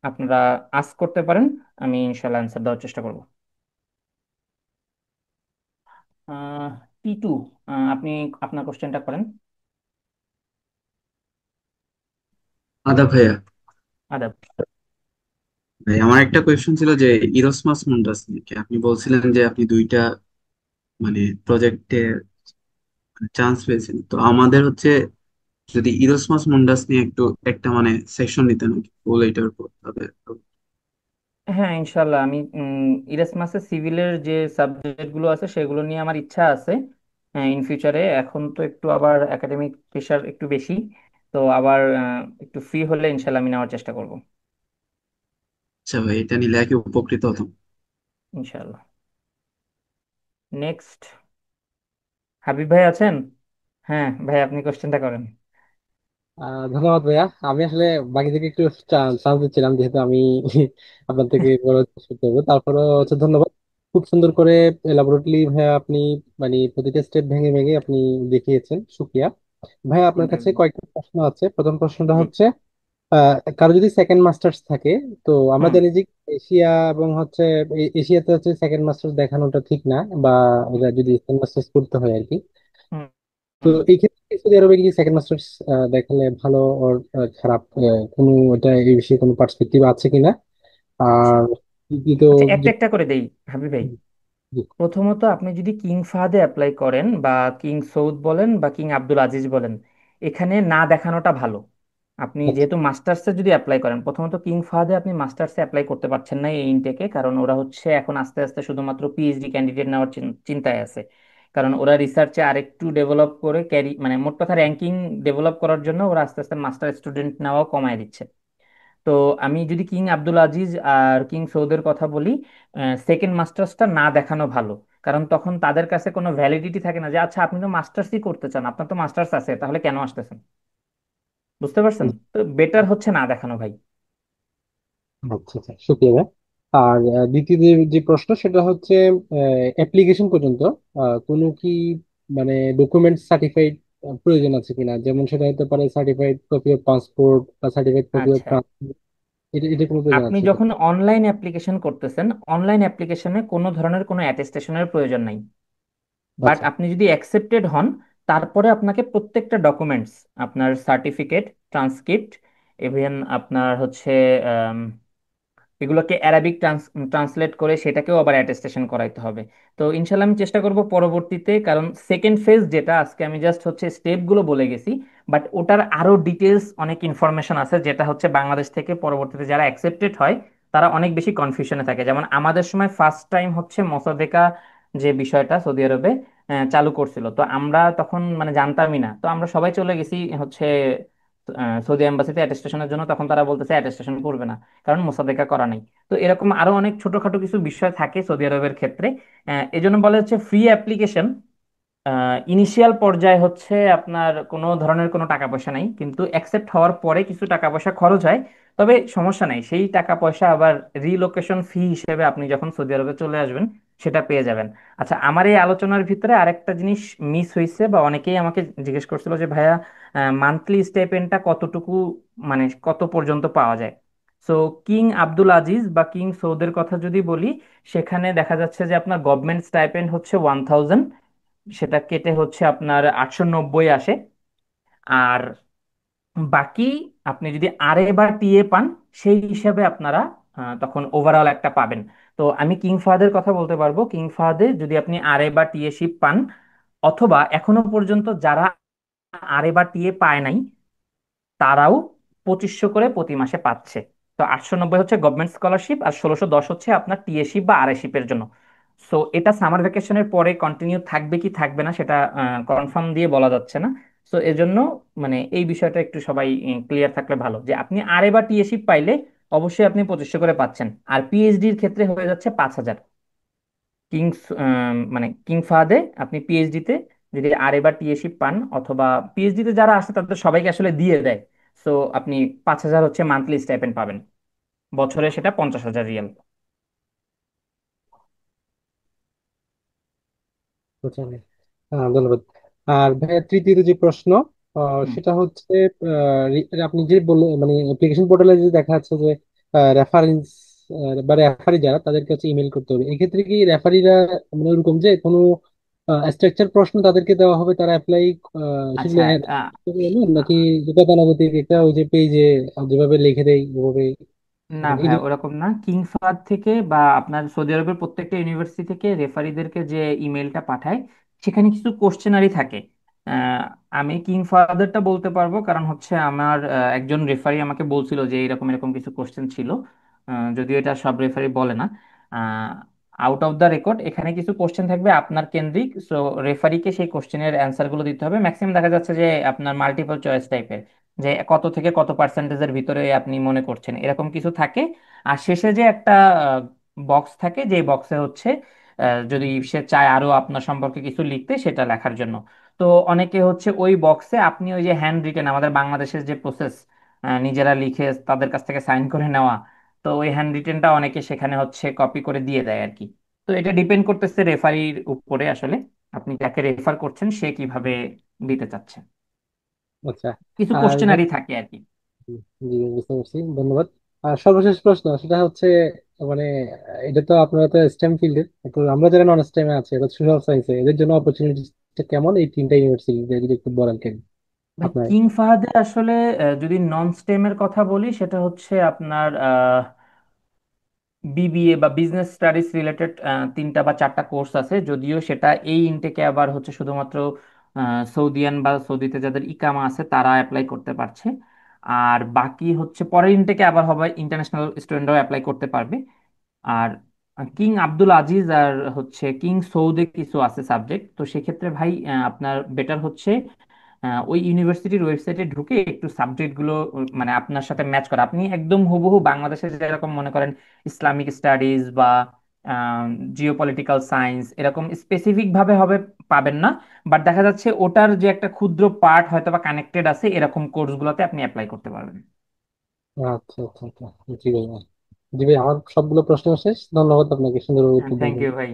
[SPEAKER 1] আপনারা আস্ক করতে পারেন, আমি ইনশাল্লাহ অ্যান্সার দেওয়ার চেষ্টা করব। T2, আপনি আপনার কোশ্চেনটা করেন।
[SPEAKER 2] আদা ভাইয়া।
[SPEAKER 1] আদাব।
[SPEAKER 2] ভাই আমার একটা কোয়েশ্চেন ছিল যে ইরোসমাস মুন্ডাস নিয়ে কি আপনি বলছিলেন যে আপনি দুইটা মানে প্রজেক্টে চান্স পেয়েছেন, তো আমাদের হচ্ছে যদি ইরোসমাস মুন্ডাস নিয়ে একটু একটা মানে সেকশন নিতেন আর কি, ফুল এটার উপর তাহলে
[SPEAKER 1] হ্যাঁ, ইনশাল্লাহ আমি ইরাসমাসের সিভিলের যে সাবজেক্টগুলো আছে সেগুলো নিয়ে আমার ইচ্ছা আছে ইন ফিউচারে। এখন তো একটু আবার একাডেমিক প্রেশার একটু বেশি, তো আবার একটু ফ্রি হলে ইনশাল্লাহ আমি নেওয়ার চেষ্টা করব।
[SPEAKER 2] আচ্ছা ভাই, এটা নিলে আর কি উপকৃত হতাম।
[SPEAKER 1] ইনশাল্লাহ। নেক্সট, হাবিব ভাই আছেন? হ্যাঁ ভাই, আপনি কোশ্চেনটা করেন।
[SPEAKER 3] ধন্যবাদ ভাইয়া। আমি আসলে বাকি থেকে একটু চান্স দিচ্ছিলাম, যেহেতু আমি আপনার থেকে বড় শুনতে হবে। তারপরে হচ্ছে ধন্যবাদ। খুব সুন্দর করে এলাবোরেটলি ভাইয়া আপনি মানে প্রতিটা স্টেপ ভেঙে ভেঙে আপনি দেখিয়েছেন, শুক্রিয়া ভাইয়া। আপনার কাছে
[SPEAKER 1] হুম,
[SPEAKER 3] কয়েকটা প্রশ্ন আছে। প্রথম প্রশ্নটা
[SPEAKER 1] জি।
[SPEAKER 3] হচ্ছে কারো যদি সেকেন্ড মাস্টার্স থাকে, তো আমরা
[SPEAKER 1] হুম,
[SPEAKER 3] জানি যে এশিয়া এবং হচ্ছে এশিয়াতে হচ্ছে সেকেন্ড মাস্টার্স দেখানোটা ঠিক না, বা ওরা যদি সেকেন্ড মাস্টার্স করতে হয় আর কি।
[SPEAKER 1] হুম,
[SPEAKER 3] তো
[SPEAKER 1] হুম,
[SPEAKER 3] এই ক্ষেত্রে সৌদি আরবে কি সেকেন্ড মাস্টার্স দেখালে ভালো ওর খারাপ, কোনো এটা এই বিষয়ে কোনো পার্সপেক্টিভ আছে কিনা?
[SPEAKER 1] আচ্ছা।
[SPEAKER 3] আর কি কি তো
[SPEAKER 1] আচ্ছা, একটা একটা করে দেই হাবিব ভাই।
[SPEAKER 3] জি,
[SPEAKER 1] প্রথমত আপনি যদি কিং ফাহাদে অ্যাপ্লাই করেন বা কিং সৌদ বলেন বা কিং আব্দুল আজিজ বলেন, এখানে না দেখানোটা ভালো। আপনি
[SPEAKER 3] আচ্ছা
[SPEAKER 1] যেহেতু মাস্টার্সে যদি অ্যাপ্লাই করেন, প্রথমত কিং ফাহাদে আপনি মাস্টার্সে অ্যাপ্লাই করতে পারছেন না এই ইনটেকে, কারণ ওরা হচ্ছে এখন আস্তে আস্তে শুধুমাত্র পিএইচডি ক্যান্ডিডেট নেওয়ার চিন্তায় আছে। কারণ ওরা রিসার্চে আরেকটু ডেভেলপ করে মানে মোট কথা র্যাঙ্কিং ডেভেলপ করার জন্য ওরা আস্তে আস্তে মাস্টার স্টুডেন্ট নেওয়াও কমায় দিচ্ছে। তো আমি যদি কিং আব্দুল আজিজ আর কিং সৌদের কথা বলি, সেকেন্ড মাস্টার্সটা না দেখানো ভালো। কারণ তখন তাদের কাছে কোনো ভ্যালিডিটি থাকে না যে আচ্ছা আপনি তো মাস্টার্সই করতে চান, আপনার তো মাস্টার্স আছে, তাহলে কেন আসতেছেন? বুঝতে পারছেন? তো বেটার হচ্ছে না দেখানো ভাই।
[SPEAKER 3] আচ্ছা আচ্ছা, শুক্রিয়া ভাই। আর দ্বিতীয় যে প্রশ্ন সেটা হচ্ছে অ্যাপ্লিকেশন পর্যন্ত কোনো কি মানে ডকুমেন্ট সার্টিফাইড প্রয়োজন আছে কিনা, যেমন সেটা হতে পারে সার্টিফাইড কপি অফ পাসপোর্ট বা সার্টিফাইড কপি অফ
[SPEAKER 1] আচ্ছা,
[SPEAKER 3] ট্রান্সফার, এটা কোনো প্রয়োজন
[SPEAKER 1] আপনি
[SPEAKER 3] আছে কিনা?
[SPEAKER 1] যখন অনলাইন অ্যাপ্লিকেশন করতেছেন, অনলাইন অ্যাপ্লিকেশনে কোনো ধরনের কোনো অ্যাটেস্টেশনের প্রয়োজন নাই। বাট
[SPEAKER 3] আচ্ছা।
[SPEAKER 1] আপনি যদি অ্যাকসেপ্টেড হন, তারপরে আপনাকে প্রত্যেকটা ডকুমেন্টস, আপনার সার্টিফিকেট, ট্রান্সক্রিপ্ট, ইভেন আপনার হচ্ছে এগুলোকে অ্যারাবিক ট্রান্সলেট করে সেটাকেও আবার অ্যাটেস্টেশন করাইতে হবে। তো ইনশাল্লাহ আমি চেষ্টা করব পরবর্তীতে, কারণ সেকেন্ড ফেজ যেটা আজকে আমি জাস্ট হচ্ছে স্টেপগুলো বলে গেছি, বাট ওটার আরো ডিটেলস অনেক ইনফরমেশন আছে, যেটা হচ্ছে বাংলাদেশ থেকে পরবর্তীতে যারা অ্যাকসেপ্টেড হয় তারা অনেক বেশি কনফিউশনে থাকে। যেমন আমাদের সময় ফার্স্ট টাইম হচ্ছে মোসাদ্দেকা যে বিষয়টা সৌদি আরবে চালু করছিল, তো আমরা তখন মানে জানতামই না, তো আমরা সবাই চলে গেছি হচ্ছে সৌদি এম্বাসিতে অ্যাটেস্টেশনের জন্য। তখন তারা বলতেছে অ্যাটেস্টেশন করবে না, কারণ মোসাদ্দেকা করা নেই। তো এরকম আরো অনেক ছোটখাটো কিছু বিষয় থাকে সৌদি আরবের ক্ষেত্রে। এই জন্য বলে হচ্ছে ফ্রি অ্যাপ্লিকেশন। ইনিশিয়াল পর্যায়ে হচ্ছে আপনার কোনো ধরনের কোনো টাকা পয়সা নাই, কিন্তু অ্যাকসেপ্ট হওয়ার পরে কিছু টাকা পয়সা খরচ হয়। তবে সমস্যা নেই, সেই টাকা পয়সা আবার রিলোকেশন ফি হিসেবে আপনি যখন সৌদি আরবে চলে আসবেন সেটা পেয়ে যাবেন। আচ্ছা, আমার এই আলোচনার ভিতরে আরেকটা জিনিস মিস হয়েছে, বা অনেকেই আমাকে জিজ্ঞেস করছিল যে ভাইয়া মান্থলি স্টাইপেন্ডটা কতটুকু, মানে কত পর্যন্ত পাওয়া যায়। সো কিং আব্দুল আজিজ বা কিং সৌদের কথা যদি বলি, সেখানে দেখা যাচ্ছে যে আপনার গভর্নমেন্ট স্টাইপেন্ড হচ্ছে 1000, সেটা কেটে হচ্ছে আপনার 890 আসে। আর বাকি আপনি যদি আরএ বা টিএ পান, সেই হিসাবে আপনারা তখন ওভারঅল একটা পাবেন। তো আমি কিং ফাহাদের কথা বলতে পারবো, কিং ফাহাদে যদি আপনি আরএ বা টিএ শিপ পান, অথবা এখনো পর্যন্ত যারা আরএ বা টিএ পায় নাই, তারাও 2500 করে প্রতি মাসে পাচ্ছে। তো 890 হচ্ছে গভর্নমেন্ট স্কলারশিপ, আর 1610 হচ্ছে আপনার টিএশিপ বা আরএশিপের জন্য। সো এটা সামার ভ্যাকেশনের পরে কন্টিনিউ থাকবে কি থাকবে না সেটা কনফার্ম দিয়ে বলা যাচ্ছে না। সো এজন্য মানে এই বিষয়টা একটু সবাই ক্লিয়ার থাকলে ভালো, যে আপনি আরএ বা টিএশিপ পাইলে অবশ্যই আপনি 2500 করে পাচ্ছেন। আর পিএইচডির ক্ষেত্রে হয়ে যাচ্ছে 5000। কিংস মানে কিং ফাহাদে আপনি পিএইচডি তে যদি আর এবার টিএশিপ পান, অথবা পিএইচডি তে যারা আসে তাদের সবাইকে আসলে দিয়ে দেয়। সো আপনি 5000 হচ্ছে মান্থলি স্টাইপেন্ড পাবেন, বছরে সেটা 50,000 রিয়াল।
[SPEAKER 3] বুঝলেন? ধন্যবাদ। আর ভাইয়া তৃতীয় যে প্রশ্ন,
[SPEAKER 1] হুম।
[SPEAKER 3] সেটা হচ্ছে আপনি যে বললেন মানে অ্যাপ্লিকেশন পোর্টালে যে দেখা যাচ্ছে যে রেফারেন্স বা রেফারি যারা তাদের কাছে ইমেল করতে হবে, এক্ষেত্রে কি রেফারিরা মানে ওরকম যে কোনো স্ট্রাকচার প্রশ্ন তাদেরকে দেওয়া হবে, তারা অ্যাপ্লাই সেগুলো
[SPEAKER 1] আচ্ছা,
[SPEAKER 3] নাকি গতানুগতিক একটা ওই যে পেজে যেভাবে লিখে দেয় ওভাবে
[SPEAKER 1] না
[SPEAKER 3] মানে
[SPEAKER 1] ভাইয়া ওরকম না। কিং ফাহাদ থেকে বা আপনার সৌদি আরবের প্রত্যেকটা ইউনিভার্সিটি থেকে রেফারিদেরকে যে ইমেলটা পাঠায়, সেখানে কিছু কোশ্চেনারি থাকে। আমি কিং ফাহাদেরটা বলতে পারবো, কারণ হচ্ছে আমার একজন রেফারি আমাকে বলছিল যে এরকম এরকম কিছু কোশ্চেন ছিল। যদিও এটা সব রেফারি বলে না। আউট অফ দ্য রেকর্ড এখানে কিছু কোশ্চেন থাকবে আপনার কেন্দ্রিক, সো রেফারিকে সেই কোশ্চেনের অ্যান্সার গুলো দিতে হবে। ম্যাক্সিমাম দেখা যাচ্ছে যে আপনার মাল্টিপল চয়েস টাইপের, যে কত থেকে কত পার্সেন্টেজের ভিতরে আপনি মনে করছেন, এরকম কিছু থাকে। আর শেষে যে একটা বক্স থাকে, যে বক্সে হচ্ছে যদি সে চায় আরো আপনার সম্পর্কে কিছু লিখতে, সেটা লেখার জন্য। তো অনেকে হচ্ছে ওই বক্সে আপনি ওই যে হ্যান্ড রিটেন, আমাদের বাংলাদেশের যে প্রসেস, নিজেরা লিখে তাদের কাছ থেকে সাইন করে নেওয়া, তো ওই হ্যান্ড রিটেনটা অনেকে সেখানে হচ্ছে কপি করে দিয়ে দেয় আর কি। তো এটা ডিপেন্ড করতেছে রেফারির উপরে আসলে, আপনি যাকে রেফার করছেন সে কিভাবে দিতে চাচ্ছে।
[SPEAKER 3] আচ্ছা।
[SPEAKER 1] কিছু
[SPEAKER 3] আর
[SPEAKER 1] কোশ্চেনারি থাকে আর কি।
[SPEAKER 3] জি, বুঝতে পারছি, ধন্যবাদ। আর সর্বশেষ প্রশ্ন সেটা হচ্ছে মানে এটা তো আপনারা তো স্টেম ফিল্ডের, তো আমরা যারা নন স্টেমে আছে, এটা সোশ্যাল সায়েন্সে, এদের জন্য অপরচুনিটি কেমন এই তিনটা ইউনিভার্সিটি যদি একটু বলেন কেন
[SPEAKER 1] ভাই
[SPEAKER 3] আপনার?
[SPEAKER 1] কিং ফাহাদে আসলে যদি নন স্টেমের কথা বলি, সেটা হচ্ছে আপনার বিবিএ বা বিজনেস স্টাডিজ রিলেটেড 3টা বা 4টা কোর্স আছে। যদিও সেটা এই ইনটেকে আবার হচ্ছে শুধুমাত্র সৌদিয়ান বা সৌদিতে যাদের ইকামা আছে তারা অ্যাপ্লাই করতে পারছে। আর বাকি হচ্ছে পরের ইনটেকে আবার হবে ইন্টারন্যাশনাল স্টুডেন্টরাও অ্যাপ্লাই করতে পারবে। আর কিং আব্দুল আজিজ আর হচ্ছে কিং সৌদে কিছু আছে সাবজেক্ট, তো সেক্ষেত্রে ভাই আপনার বেটার হচ্ছে ওই ইউনিভার্সিটির ওয়েবসাইটে ঢুকে একটু সাবজেক্ট গুলো মানে আপনার সাথে ম্যাচ করা। আপনি একদম হুবহু বাংলাদেশে যেরকম মনে করেন ইসলামিক স্টাডিজ বা জিওপলিটিক্যাল সায়েন্স এরকম স্পেসিফিক ভাবে হবে পাবেন না, বাট দেখা যাচ্ছে ওটার যে একটা ক্ষুদ্র পার্ট হয়তো বা কানেক্টেড আছে, এরকম কোর্সগুলোতে আপনি অ্যাপ্লাই করতে পারবেন।
[SPEAKER 3] আচ্ছা আচ্ছা আচ্ছা, জি ভাইয়া। জি ভাই, আমার সবগুলো প্রশ্ন শেষ। ধন্যবাদ আপনাকে সুন্দরভাবে উত্তর দেওয়ার
[SPEAKER 1] থ্যাংক
[SPEAKER 3] জন্য।
[SPEAKER 1] ইউ ভাই।